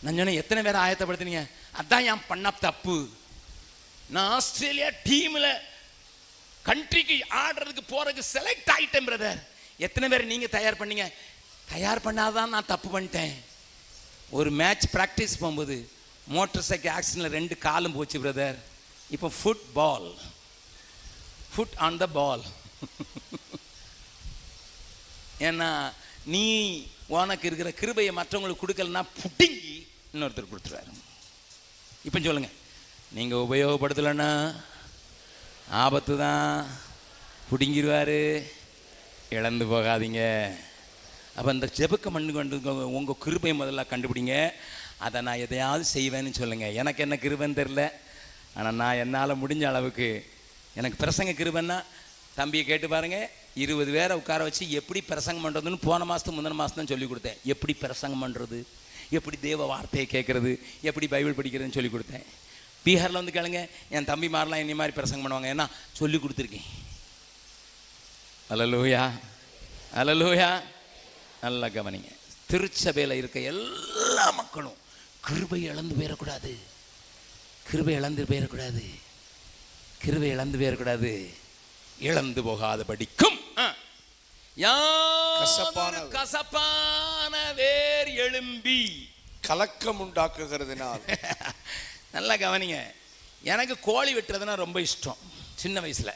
நான் சொன்னேன், எத்தனை பேரை ஆயத்தப்படுத்தினீங்க? அதான் என் பண்ண தப்பு. நான் ஆஸ்திரேலியா டீமில் கண்ட்ரிக்கு ஆடுறதுக்கு போறதுக்கு செலக்ட் ஆயிட்டேன் பிரதர். எத்தனை பேர் நீங்க தயார் பண்ணீங்க? தயார் பண்ணாதான் நான் தப்பு பண்ணிட்டேன். ஒரு மேட்ச் பிராக்டிஸ் போகும்போது மோட்டார் சைக்கிள் ஆக்சிடென்ட்ல 2 காலும் போச்சு பிரதர். இப்போ ஃபுட் ஆன் த பால். ஏன்னா நீ உனக்கு இருக்கிற கிருபையை மற்றவங்களுக்கு கொடுக்கலன்னா புட்டிங்கி இன்னொருத்தர் கொடுத்துருவாரு. இப்போ சொல்லுங்க, நீங்க உபயோகப்படுத்தலைன்னா ஆபத்து தான், புடுங்கிடுவாரு. இழந்து போகாதீங்க. அப்போ இந்த ஜெபக்க மண்ணு கொண்டு உங்கள் கிருபையை முதல்ல கண்டுபிடிங்க. அதை நான் எதையாவது செய்வேன்னு சொல்லுங்கள். எனக்கு என்ன கிருபைன்னு தெரில, ஆனால் நான் என்னால் முடிஞ்ச அளவுக்கு எனக்கு பிரசங்க கிருபைன்னா தம்பியை கேட்டு பாருங்கள். 20 பேரை உட்கார வச்சு எப்படி பிரசங்கம் பண்ணுறதுன்னு போன மாதத்துக்கு முந்தின மாதம் தான் சொல்லிக் கொடுத்தேன். எப்படி பிரசங்கம் பண்ணுறது, எப்படி தேவ வார்த்தையை கேட்குறது, எப்படி பைபிள் படிக்கிறதுன்னு சொல்லிக் கொடுத்தேன். பீகாரில் வந்து கேளுங்க, என் தம்பி மாதிரிலாம் என்னை மாதிரி பிரசங்கம் பண்ணுவாங்க. ஏன்னா சொல்லி கொடுத்துருக்கேன். அல்லேலூயா, அல்லேலூயா. நல்லா கவனிங்க, திருச்சபையில் இருக்க எல்லா மக்களும் கிருபை இழந்து போயிடக்கூடாது, கிருபை இழந்து போயிடக்கூடாது, கிருபை இழந்து போயிடக்கூடாது. இழந்து போகாத படிக்கும் கசப்பான வேர் எழும்பி கலக்கம் உண்டாக்குகிறதுனால். நல்லா கவனிங்க, எனக்கு கோழி வெட்டுறதுனா ரொம்ப இஷ்டம். சின்ன வயசுல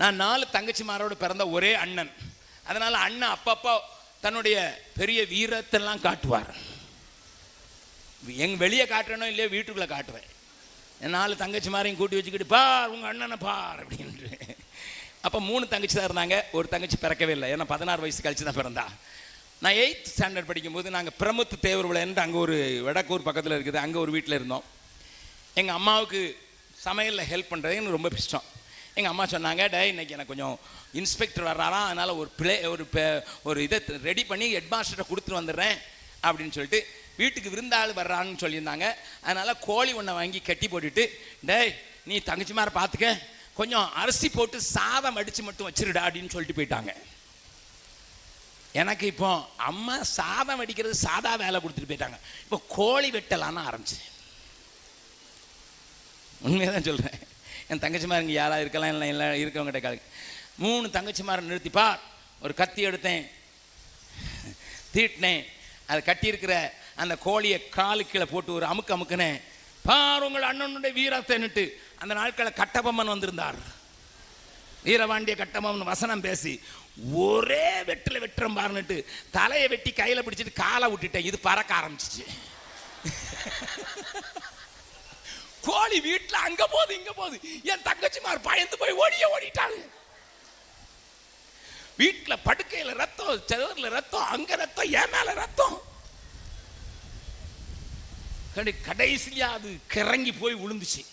நான் 4 தங்கச்சிமாரோடு பிறந்த ஒரே அண்ணன். அதனால அண்ணன் அப்பப்போ தன்னுடைய பெரிய வீரத்தெல்லாம் காட்டுவார். வெளியே காட்டுறனோ இல்லையோ வீட்டுக்குள்ள காட்டுவேன். 4 தங்கச்சிமாரையும் கூட்டி வச்சுக்கிட்டு, பார் உங்க அண்ணனை பார் அப்படின்ட்டு. அப்போ 3 தங்கச்சி தான் இருந்தாங்க. ஒரு தங்கச்சி பிறக்கவே இல்லை, ஏன்னா 16 வயசு கழிச்சு தான் பிறந்தா. நான் 8th ஸ்டாண்டர்ட் படிக்கும்போது நாங்கள் பிரமுத்து தேவர் விளையாண்டு அங்கே ஒரு வடக்கூர் பக்கத்தில் இருக்குது, அங்கே ஒரு வீட்டில் இருந்தோம். எங்கள் அம்மாவுக்கு சமையலில் ஹெல்ப் பண்ணுறது எனக்கு ரொம்ப இஷ்டம். எங்கள் அம்மா சொன்னாங்க, டே இன்னைக்கு எனக்கு கொஞ்சம் இன்ஸ்பெக்டர் வர்றாராம், அதனால் ஒரு இதை ரெடி பண்ணி ஹெட் மாஸ்டர்கிட்ட கொடுத்துட்டு வந்துடுறேன் அப்படின்னு சொல்லிட்டு வீட்டுக்கு விருந்தாள் வர்றான்னு சொல்லியிருந்தாங்க. அதனால் கோழி ஒன்றை வாங்கி கட்டி போட்டுட்டு, டேய் நீ தங்கச்சி மாதிரி பார்த்துக்க, கொஞ்சம் அரிசி போட்டு சாதம் அடித்து மட்டும் வச்சிருடா அப்படின்னு சொல்லிட்டு போயிட்டாங்க. எனக்கு இப்போ அம்மா சாதம் வடிக்கிறது சாதா வேலை கொடுத்துட்டு போயிட்டாங்க. இப்போ கோழி வெட்டலான்னு ஆரம்பிச்சேன். உண்மையாக தான் சொல்கிறேன். என் தங்கச்சிமார் இங்கே யாராவது இருக்கலாம், இல்லை இல்லை இருக்கவங்கிட்ட காலு 3 தங்கச்சிமாரை நிறுத்திப்பா ஒரு கத்தி எடுத்தேன், தீட்டினேன். அதை கட்டியிருக்கிற அந்த கோழியை காலு கீழே போட்டு ஒரு அமுக்குனேன். பார் உங்கள் அண்ணனுடைய வீரத்தைன்னுட்டு. அந்த நாட்களில் கட்டபொம்மன் வந்திருந்தார். வீரபாண்டிய கட்டபொம்மன் வசனம் பேசி ஒரே வெட்டில் வெட்டுறோம் பாருன்னுட்டு தலையை வெட்டி கையில் பிடிச்சிட்டு காலை விட்டுட்டேன். இது பறக்க ஆரம்பிச்சிச்சு. கோழி வீட்டில் அங்க போகுது இங்க போகுது. என் தங்கச்சிமார் பயந்து போய் ஓடிட்டாங்க. வீட்டில் படுக்கையில் ரத்தம், செவரில் ரத்தம், அங்க ரத்தம், என் மேல ரத்தம். கடைசியா அது கிறங்கி போய் விழுந்துச்சு.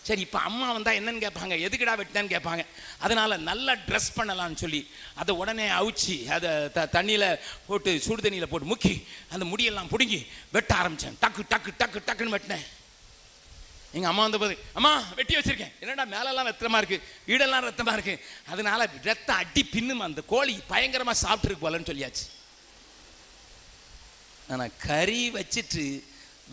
சரி, இப்போ அம்மா வந்தால் என்னன்னு கேட்பாங்க, எதுக்குடா வெட்டினேன்னு கேட்பாங்க. அதனால நல்லா ட்ரெஸ் பண்ணலான்னு சொல்லி அதை உடனே அவிச்சு அதை தண்ணியில் போட்டு சுடு தண்ணியில் போட்டு முக்கி அந்த முடியெல்லாம் பிடுங்கி வெட்ட ஆரம்பித்தேன். டக்கு டக்கு டக்கு டக்குன்னு வெட்டினேன். எங்கள் அம்மா வந்த போது, அம்மா வெட்டி வச்சிருக்கேன். என்னடா மேலெல்லாம் ரத்தமாக இருக்குது, வீடெல்லாம் ரத்தமாக இருக்குது. அதனால ரத்தம் அடி பின்னும், அந்த கோழி பயங்கரமாக சாப்பிட்டுருக்கு போலன்னு சொல்லியாச்சு. ஆனால் கறி வச்சுட்டு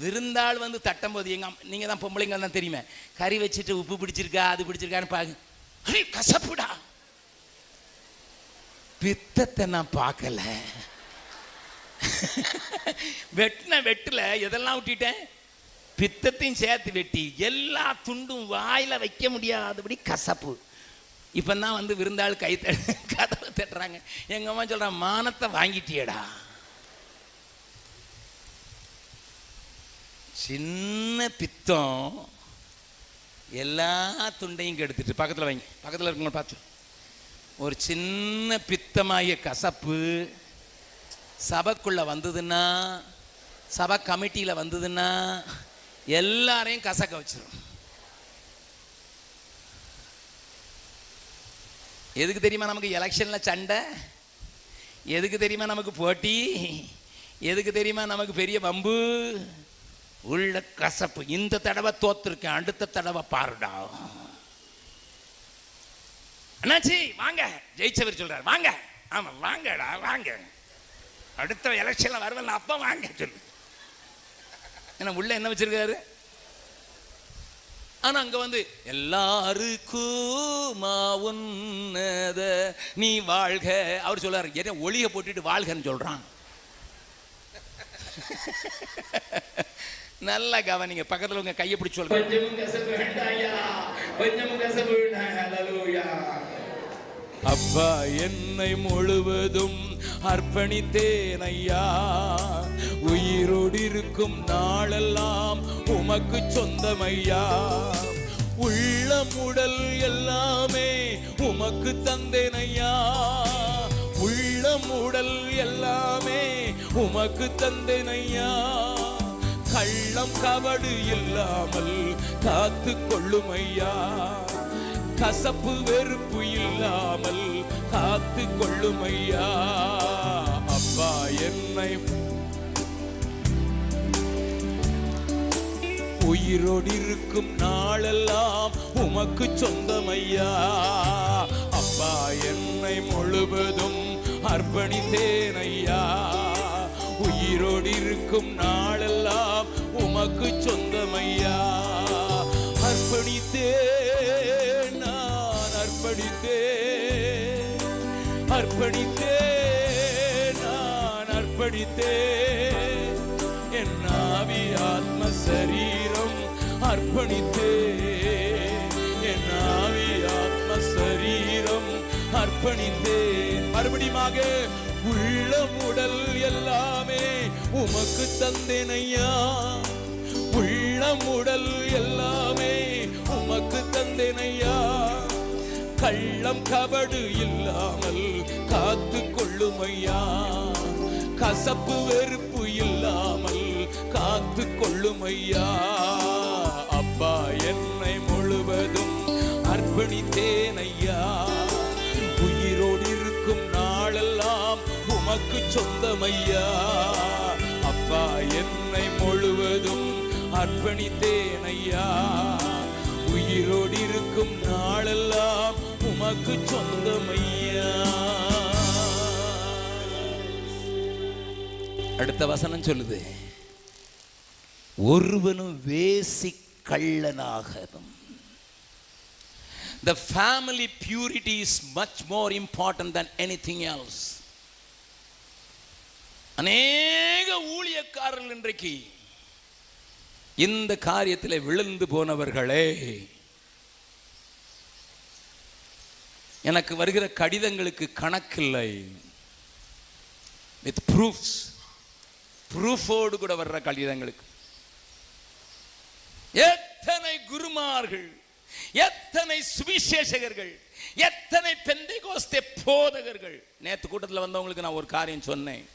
விருந்தாள் வந்து தட்டும் போது நீங்கள் தான் பொம்பளைங்க தான் தெரியுமே, கறி வச்சுட்டு உப்பு பிடிச்சிருக்கா அது பிடிச்சிருக்கான்னு பாரு, கசப்புடா. பித்தத்தை நான் பார்க்கல. வெட்டுல எதெல்லாம் விட்டுட்டேன், பித்தத்தையும் சேர்த்து வெட்டி எல்லா துண்டும் வாயில வைக்க முடியாதபடி கசப்பு. இப்போ தான் வந்து விருந்தாள் கதவை தட்டுறாங்க. எங்கள் அம்மா சொல்கிறான், மானத்தை வாங்கிட்டியடா. சின்ன பித்தம் எல்லா துண்டையும் கெடுத்துட்டு, பக்கத்தில் வைங்க, பக்கத்தில் இருக்கவங்க பார்த்து, ஒரு சின்ன பித்தமாகிய கசப்பு சபைக்குள்ள வந்ததுன்னா, சபை கமிட்டியில் வந்ததுன்னா எல்லாரையும் கசக்க வச்சிடும். எதுக்கு தெரியுமா நமக்கு எலெக்ஷன்ல சண்டை? எதுக்கு தெரியுமா நமக்கு போட்டி? எதுக்கு தெரியுமா நமக்கு பெரிய வம்பு? உள்ள கசப்பு. இந்த தடவை தோத்துருக்கேன், அடுத்த தடவை பாருடா. அண்ணாச்சி வாங்க, ஜெயிச்சவர் சொல்றாரு, வாங்க. ஆமா வாங்கடா வாங்க, அடுத்த எலெக்ஷன்ல வருவல அப்ப வாங்க சொல்லு. ஏன்னா உள்ள என்ன வச்சிருக்காரு? ஆனா அங்க வந்து எல்லாருக்கும் உன்னத நீ வாழ்க அவர் சொல்றாரு, என்ன ஒளிய போட்டுட்டு வாழ்கன்னு சொல்றான். நல்லா கவனிங்க, பக்கத்துல உங்க கையை பிடிச்சு சொல்லுங்க. கொஞ்சமும் கசப்பு வேண்டாயா, கொஞ்சமும் கசப்பு வேண்டாம். ஹல்லேலூயா. அப்பா என்னை முழுவதும் அர்ப்பணித்தேன் ஐயா, உயிரோடு இருக்கும் நாளெல்லாம் உமக்கு சொந்தம் ஐயா, உள்ளம் உடல் எல்லாமே உமக்கு தந்தேன் ஐயா, உள்ளம் உடல் எல்லாமே உமக்கு தந்தேன் ஐயா, கள்ளம் கபடு இல்லாமல் காத்து கொள்ளும் ஐயா, கசப்பு வெறுப்பு இல்லாமல் காத்து கொள்ளும் ஐயா. அப்பா என்னை உயிரோடு இருக்கும் நாளெல்லாம் உமக்கு சொந்தம் ஐயா, அப்பா என்னை முழுவதும் அர்ப்பணித்தேன் ஐயா, உயிரோடு இருக்கும் நாளெல்லாம் உமக்கு சொந்தம் ஐயா, அர்ப்பணித்தேன் நான் அர்ப்பணித்தேன், அர்ப்பணித்தேன் நான் அர்ப்பணித்தேன், என் ஆவி ஆத்ம சரீரம் அர்ப்பணித்தேன், என் ஆவி ஆத்ம சரீரம் அர்ப்பணித்தேன். மறுபடியுமாக உள்ளம் உடல் எல்லாமே உமக்கு தந்தேன் ஐயா, உள்ளம் உடல் எல்லாமே உமக்கு தந்தேன் ஐயா, கள்ளம் கபடு இல்லாமல் காத்து கொள்ளும் ஐயா, கசப்பு வெறுப்பு இல்லாமல் காத்து கொள்ளும் ஐயா. அப்பா என்னை முழுவதும் அர்ப்பணித்தேன் ஐயா, உயிரோடு இருக்கும் நாளெல்லாம் உமக்கு சொந்தம் ஐயா, அப்பா என்னை முழுவதும் அர்ப்பணித்தேன் ஐயா, உயிரோடு இருக்கும் நாளெல்லாம் உமக்கு சொந்தம் ஐயா. அடுத்த வசனம் சொல்லுது, ஒருவனும் வேசி கள்ளனாகதும். The family purity is much more important than anything else. அநேக ஊழியக்காரர்கள் இன்றைக்கு இந்த காரியத்தில் விழுந்து போனவர்களே, எனக்கு வருகிற கடிதங்களுக்கு கணக்கில்லை, வித் ப்ரூஃப்ஸ், ப்ரூஃபோடு கூட வர்ற கடிதங்களுக்கு எத்தனை குருமார்கள், எத்தனை சுவிசேஷகர்கள், எத்தனை பெந்தைகோஸ்தே போதகர்கள். நேத்து கூட்டத்தில் வந்தவங்களுக்கு நான் ஒரு காரியம் சொன்னேன்,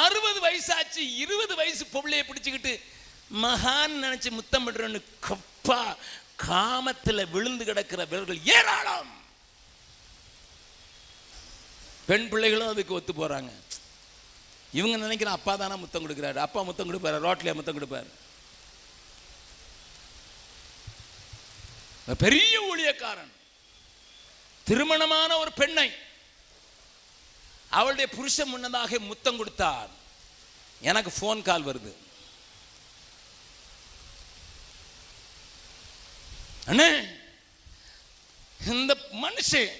60 வயசாச்சு 20 வயசு பொம்பளையை பிடிச்சுக்கிட்டு மகான் நினைச்சு முத்தம் பண்றன்னு கப்பா காமத்தில் விழுந்து கிடக்கிறவர்கள் ஏராளம். பெண் பிள்ளைகளும் அதுக்கு ஒத்து போறாங்க. இவங்க நினைக்கிற அப்பா தானே முத்தம் கொடுக்கிறாரு, அப்பா முத்தம் கொடுப்பாரு, ரோட்ல முத்தம் கொடுப்பாரு. பெரிய ஊழியக்காரன் திருமணமான ஒரு பெண்ணை அவளுடைய புருஷன் முன்னதாக முத்தம் கொடுத்தார். எனக்கு போன் கால் வருது, அண்ணே இந்த மனுஷன்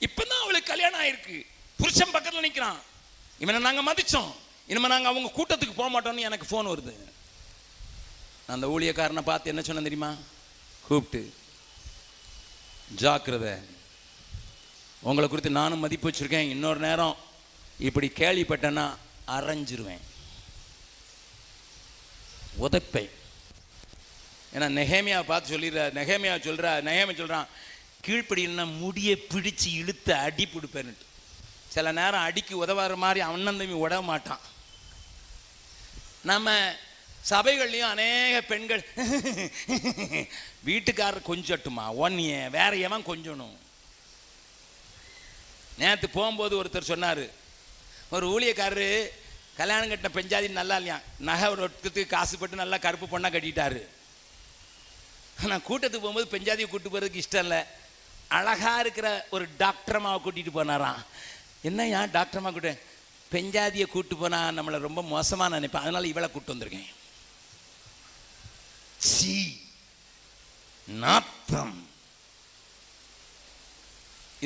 இப்பதான் அவளுக்கு கல்யாணம் ஆயிருக்கு, புருஷன் பக்கத்தில் நிற்கிறான், இவனை நாங்கள் மதிச்சோம், இனிமே நாங்கள் அவங்க கூட்டத்துக்கு போக மாட்டோம்னு எனக்கு ஃபோன் வருது. அந்த ஊழியக்காரனை பார்த்து என்ன சொன்ன தெரியுமா? கூப்பிட்டு, ஜாக்கிரதை, உங்களை குறித்து நானும் மதிப்பு வச்சிருக்கேன், இன்னொரு நேரம் இப்படி கேள்விப்பட்டேன்னா அரைஞ்சிருவேன், உதைப்பேன். ஏன்னா நெகேமியாவை பார்த்து சொல்லிடுற, நெகேமியா சொல்கிறான், கீழ்ப்படினா முடியை பிடிச்சு இழுத்து அடி பிடிப்பேன்னுட்டு. சில நேரம் அடிக்கு உதவாற மாதிரி அண்ணன் தம்பி உடவ மாட்டான். நம்ம சபைகள்லையும் அநேக பெண்கள் வீட்டுக்காரர் கொஞ்சட்டுமா ஒன்னிய வேற எவன் கொஞ்சணும். நேற்று போகும்போது ஒருத்தர் சொன்னார், ஒரு ஊழியக்காரரு கல்யாணம் கட்டின பெஞ்சாதி நல்லா இல்லையா, நகை ஒரு ஒட்டுக்கு காசு போட்டு நல்லா கருப்பு பொண்ணாக கட்டிட்டாரு. ஆனால் கூட்டத்துக்கு போகும்போது பெஞ்சாதியை கூப்பிட்டு போகிறதுக்கு இஷ்டம் இல்லை, அழகாக இருக்கிற ஒரு டாக்டரம்மாவை கூட்டிகிட்டு போனாராம். என்ன ஏன் டாக்டரம்மா கூட்ட, பெஞ்சாதியை கூப்பிட்டு போனால் நம்மளை ரொம்ப மோசமாக நினைப்பேன், அதனால் இவளை கூப்பிட்டு வந்திருக்கேன். சீ, நாத்தம்.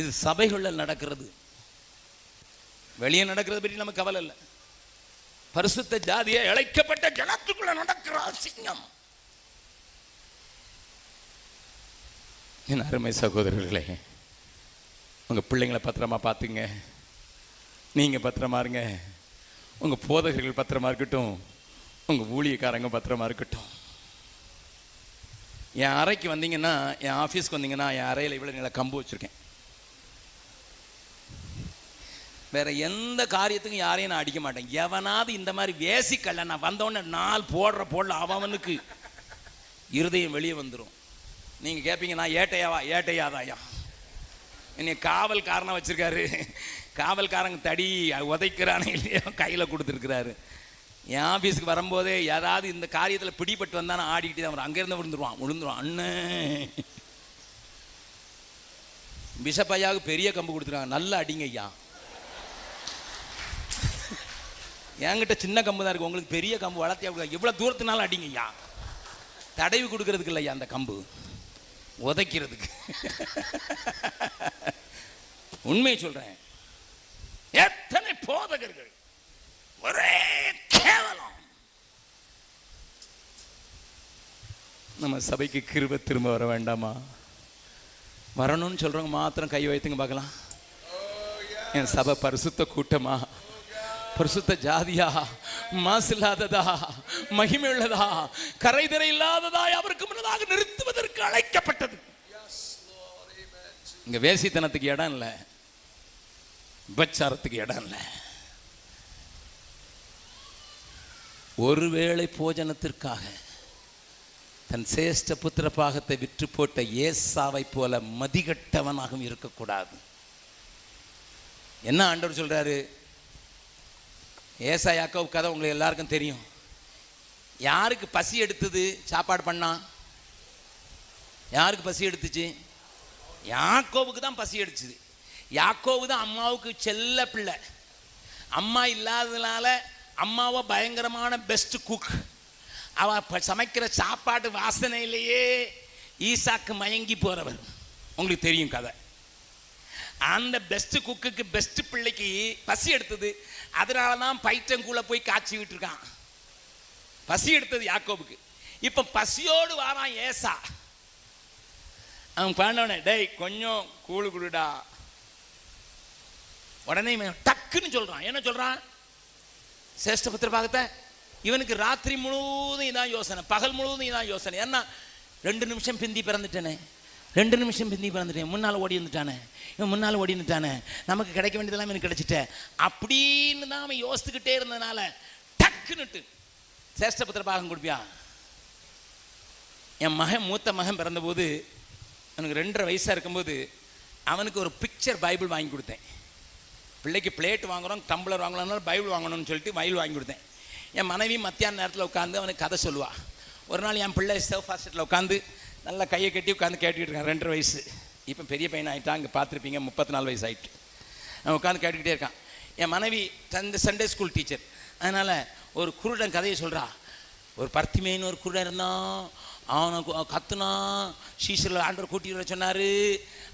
இது சபைகளில் நடக்கிறது. வெளியே நடக்கிறது பற்றி நமக்கு கவலை இல்லை. பரிசுத்த ஜாதியை இழைக்கப்பட்ட ஜனத்துக்குள்ள நடக்கிற அசிங்கம். என் அருமை சகோதரர்களே, உங்க பிள்ளைங்களை பத்திரமா பார்த்துங்க. நீங்க பத்திரமா இருங்க. உங்க போதகர்கள் பத்திரமா இருக்கட்டும். உங்க ஊழியக்காரங்க பத்திரமா இருக்கட்டும். என் அறைக்கு வந்தீங்கன்னா, என் ஆஃபீஸ்க்கு வந்தீங்கன்னா, என் அறையில் இவ்வளோ நீள கம்பு வச்சுருக்கேன். வேற எந்த காரியத்துக்கும் யாரையும் நான் அடிக்க மாட்டேன். எவனாவது இந்த மாதிரி வேசிக்கல்ல நான் வந்தோடனே நாள் போடல அவனுக்கு இருதயம் வெளியே வந்துடும். நீங்கள் கேட்பீங்க, நான் ஏட்டையாவா? ஏட்டையாதாயா? என்னை காவல்காரனாக வச்சுருக்காரு. காவல்காரங்க தடி உதைக்கிறானே இல்லையோ கையில் கொடுத்துருக்குறாரு. என் ஆஃபீஸுக்கு வரும்போதே யாராவது இந்த காரியத்தில் பிடிபட்டு வந்தானே ஆடிக்கிட்டு தான் வரும். அங்கேருந்து விழுந்துருவான். அண்ணன் பிஷப் ஐயாவுக்கு பெரிய கம்பு கொடுத்துருக்காங்க, நல்லா அடிங்க ஐயா. என்கிட்ட சின்ன கம்பு தான் இருக்குது, உங்களுக்கு பெரிய கம்பு வளர்த்தியா எவ்வளோ தூரத்தினாலும் அடிங்க ஐயா. தடவி கொடுக்கறதுக்கு இல்லையா அந்த கம்பு, உதைக்கிறதுக்கு. உண்மையை சொல்றேன். எத்தனை போதகர்கள் ஒரே கேவலம். நம்ம சபைக்கு கிருபை திரும்ப வர வேண்டாமா? வரணும்னு சொல்றவங்க மாத்திரம் கை வைத்துங்க பார்க்கலாம். என் சபை பரிசுத்த கூட்டமா, பரிசுத்த ஜாதியா, மாசில்லாததா, மகிமை உள்ளதா, கரைதிரை இல்லாததா அவருக்கு முன்னதாக நிறுத்துவதற்கு அழைக்கப்பட்டது. இங்க வேசித்தனத்துக்கு இடம் இல்லை, விபச்சாரத்துக்கு இடம் இல்லை. ஒருவேளை போஜனத்திற்காக தன் சேஷ்ட புத்திர பாகத்தை விற்று போட்ட ஏசாவை போல மதிகட்டவனாகவும் இருக்கக்கூடாது. என்ன ஆண்டவர் சொல்றாரு? ஏசா யாக்கோபு கதை உங்களுக்கு எல்லாருக்கும் தெரியும். யாருக்கு பசி எடுத்தது சாப்பாடு பண்ணான்? யாருக்கு பசி எடுத்துச்சு? யாக்கோபுக்கு தான் பசி எடுத்துது. யாக்கோபு தான் அம்மாவுக்கு செல்ல பிள்ளை. அம்மா இல்லாததுனால அம்மாவை பயங்கரமான பெஸ்ட் குக். அவ சமைக்கிற சாப்பாடு வாசனையிலேயே ஈசாக்கு மயங்கி போறவர். உங்களுக்கு தெரியும் கதை. அந்த பெஸ்ட் குக்குக்கு பெஸ்ட் பிள்ளைக்கு பசி எடுத்தது. அதனால தான் பைட்டங்கூட போய் காய்ச்சி விட்டுருக்கான். பசி எடுத்தது யாக்கோபுக்கு. இப்ப பசியோடு வாரான் ஏசா. அவன் பண்ணவனே, டேய் கொஞ்சம் கூழு குடுடா. உடனே டக்குன்னு சொல்றான். என்ன சொல்றான்? சேஷ்ட புத்திர பாகத்தை. இவனுக்கு ராத்திரி முழுவதும் இதான் யோசனை, பகல் முழுவதும் இதான் யோசனை. ஏன்னா 2 நிமிஷம் பிந்தி பிறந்துட்டேனே, 2 நிமிஷம் பிந்தி பிறந்துட்டேன், முன்னால் ஓடி இருந்துட்டானே, இவன் முன்னால் ஓடி இருந்துட்டானே, நமக்கு கிடைக்க வேண்டியதெல்லாம் எனக்கு கிடைச்சிட்டேன் அப்படின்னு தான் அவன் யோசித்துக்கிட்டே இருந்ததுனால டக்குன்னுட்டு சேஷ்டபுத்திர பாகம் கொடுப்பியா. என் மகன் மூத்த மகன் பிறந்தபோது எனக்கு 2.5 வயசாக இருக்கும்போது அவனுக்கு ஒரு பிக்சர் பைபிள் வாங்கி கொடுத்தேன். பிள்ளைக்கு பிளேட் வாங்குகிறோம், டம்ளர் வாங்கலாம்னாலும் பைபிள் வாங்கணும்னு சொல்லிட்டு பைபிள் வாங்கி கொடுத்தேன். என் மனைவி மத்தியான நேரத்தில் உட்காந்து அவனுக்கு கதை சொல்லுவாள். ஒரு நாள் என் பிள்ளை சோஃபா செட்டில் உட்காந்து நல்லா கையை கட்டி உட்காந்து கேட்டுக்கிட்டு இருக்கான். 2.5 வயசு. இப்போ பெரிய பையன் ஆகிட்டான். அங்கே பார்த்துருப்பீங்க, 34 வயசு ஆகிட்டு. அவன் உட்காந்து கேட்டுக்கிட்டே இருக்கான். என் மனைவி சண்டே ஸ்கூல் டீச்சர். அதனால் ஒரு குருடன் கதையை சொல்கிறா. ஒரு பர்த்திமேன்னு ஒரு குருடன் இருந்தான். அவனை கத்துனான். சீசரில் ஆண்டவர் கூட்டிகிட்டு வர சொன்னார்.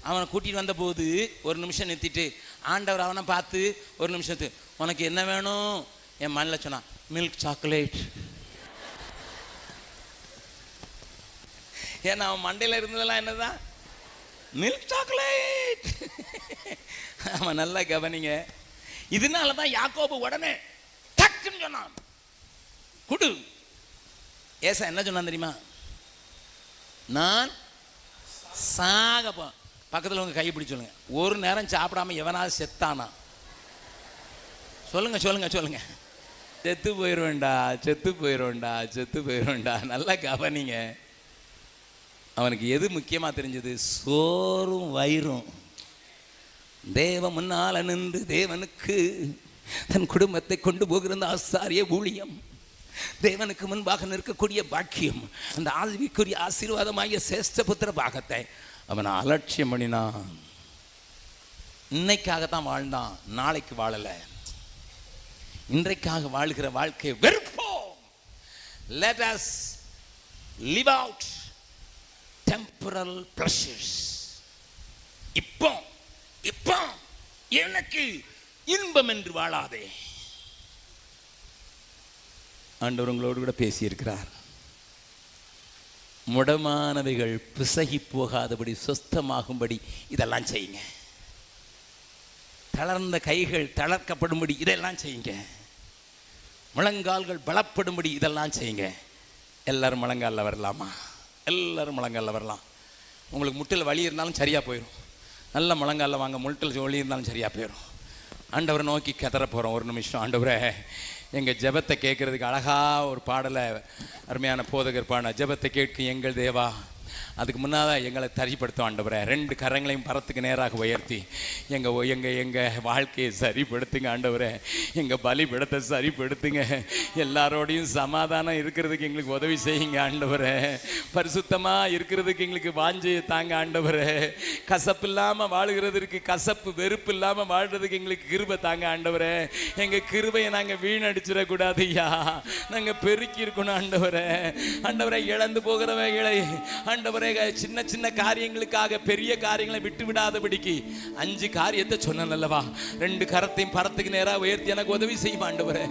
அவனை கூட்டிகிட்டு வந்தபோது ஒரு நிமிஷம் நிறுத்திட்டு ஆண்டவர் அவனை பார்த்து ஒரு நிமிஷத்து, உனக்கு என்ன வேணும்? என் மண்ணில் சொன்னான், மில்க் சாக்லேட். ஏன்னா அவன் மண்டையில் இருந்ததெல்லாம் என்னதான்? Milk chocolate. அவன் நல்லா கவனிங்க. இதனால தான் யாக்கோபு உடனே டக்குன்னு சொன்னான், குடு. ஏசா என்ன சொன்னான் தெரியுமா? நான் சாக போ. பக்கத்தில் உங்க கை பிடி சொல்லுங்க. ஒரு நேரம் சாப்பிடாம எவனாவது செத்தானா? சொல்லுங்க சொல்லுங்க சொல்லுங்க. செத்து போயிடுவேண்டா, செத்து போயிடுவேண்டா, செத்து போயிடுவேண்டா. நல்லா கவனிங்க. அவனுக்கு எது முக்கியமா தெரிஞ்சது? சோறும் வயிறும். தேவ முன்னால் நின்று தேவனுக்கு தன் குடும்பத்தை கொண்டு போகிற ஆசாரிய ஊழியம், தேவனுக்கு முன்பாக நிற்கக்கூடிய பாக்கியம், அந்த ஆவிக்குரிய ஆசீர்வாதமாகிய சேஷ்டபுத்திர பாகத்தை அவன் அலட்சியம் பண்ணினான். இன்னைக்காகத்தான் வாழ்ந்தான், நாளைக்கு வாழல. இன்றைக்காக வாழ்கிற வாழ்க்கை வெறுப்போம். Let us live out temporal pleasures. இப்போ எனக்கு இன்பம் என்று வாழாதே. ஆண்டவர் உங்களோடு கூட பேசியிருக்கிறார். முடமானவைகள் பிசகி போகாதபடி சொஸ்தமாகும்படி இதெல்லாம் செய்யுங்க. தளர்ந்த கைகள் தளர்க்கப்படும்படி இதெல்லாம் செய்யுங்க. முழங்கால்கள் பலப்படும்படி இதெல்லாம் செய்யுங்க. எல்லாரும் முழங்காலில் வரலாமா? எல்லாரும் முழங்காலில் வரலாம். உங்களுக்கு முட்டில் வலி இருந்தாலும் சரியாக போயிடும். நல்ல முழங்காலில் வாங்க. முட்டில் வலி இருந்தாலும் சரியாக போயிடும். ஆண்டவரை நோக்கி கதற போகிறோம். ஒரு நிமிஷம். ஆண்டவரே, எங்கள் ஜெபத்தை கேட்குறதுக்கு அழகாக ஒரு பாடலை அருமையான போதகர் பாடின ஜெபத்தை கேட்கும் எங்கள் தேவா. அதுக்கு முன்னாத எங்களை தரிப்படுத்தும் ஆண்டவரே. 2 கரங்களையும் பரத்துக்கு நேராக உயர்த்தி எங்கள் வாழ்க்கையை சரிப்படுத்துங்க ஆண்டவரே. எங்கள் பலிபீடத்தை சரிப்படுத்துங்க. எல்லாரோடையும் சமாதானம் இருக்கிறதுக்கு எங்களுக்கு உதவி செய்யுங்க ஆண்டவரே. பரிசுத்தமாக இருக்கிறதுக்கு எங்களுக்கு வாஞ்சையை தாங்க ஆண்டவரே. கசப்பு இல்லாமல் வாழுகிறதுக்கு, கசப்பு வெறுப்பு இல்லாமல் வாழ்கிறதுக்கு எங்களுக்கு கிருபை தாங்க ஆண்டவரே. எங்கள் கிருபையை நாங்கள் வீணடிச்சிடக்கூடாது ஐயா. நாங்கள் பெருக்கி இருக்கணும் ஆண்டவரே. ஆண்டவரை இழந்து போகிறவைகளை ஆண்டவரே சின்ன சின்ன காரியங்களுக்காக பெரிய காரியங்களை விட்டு விடாதபடிக்கு 5 காரியத்தை சொன்னேன் அல்லவா. 2 கரத்தையும் பரத்துக்கு நேராக உயர்த்தி எனக்கு உதவி செய்யும் ஆண்டவரே.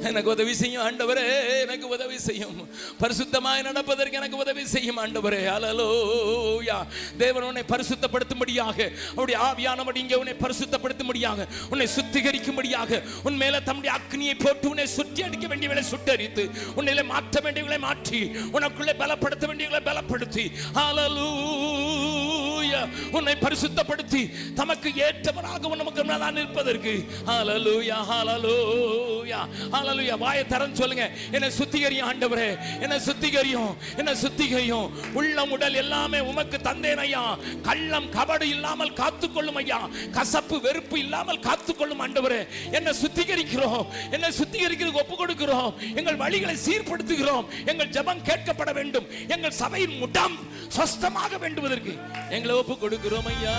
எனக்கு உதவி செய்யும் ஆண்டவரே. எனக்கு உதவி செய்யும். பரிசுத்தமாய் நடப்பதற்கு எனக்கு உதவி செய்யும் ஆண்டவரே. ஹல்லேலூயா. தேவன் உன்னை பரிசுத்தப்படுத்தும்படியாக, அவருடைய ஆவியானவர் இங்கே உன்னை பரிசுத்தப்படுத்தும்படியாக, உன்னை சுத்திகரிக்கும்படியாக, உன் மேல தம்முடைய அக்னியை போட்டு உன்னை சுற்றி அடிக்க வேண்டியவளை சுட்டரித்து, உன்னை மாற்ற வேண்டியவளை மாற்றி, உனக்குள்ளே பலப்படுத்த வேண்டியவளை பலப்படுத்தி, ஹல்லேலூயா, உன்னை பரிசுத்தப்படுத்தி தமக்கு ஏற்றவராக நமக்கு முன்னால் நிற்பதற்கு. ஹல்லேலூயா, ஹல்லேலூயா, ஹல்லேலூயா. வாயை திறந்து சொல்லுங்க. என்னை சுத்திகரியும் ஆண்டவரே. என்னை சுத்திகரியும், என்னை சுத்திகரியும். உள்ளம் உடல் எல்லாமே உமக்கு தந்தேன் ஐயா. கள்ளம் கபடு இல்லாமல் காத்துக்கொள்ளும் ஐயா. கசப்பு வெறுப்பு இல்லாமல் காத்துக்கொள்ளும் ஆண்டவரே. என்னை சுத்திகரிக்கிறோம். என்னை சுத்திகரிக்கிறதுக்கு ஒப்பு கொடுக்கிறோம். எங்கள் வழிகளை சீர்படுத்துகிறோம். எங்கள் ஜெபம் கேட்கப்பட வேண்டும். எங்கள் சபையின் முடம் சொஸ்தமாக வேண்டுவதற்கு எங்களை ஒப்பு கொடுக்கிறோம் ஐயா.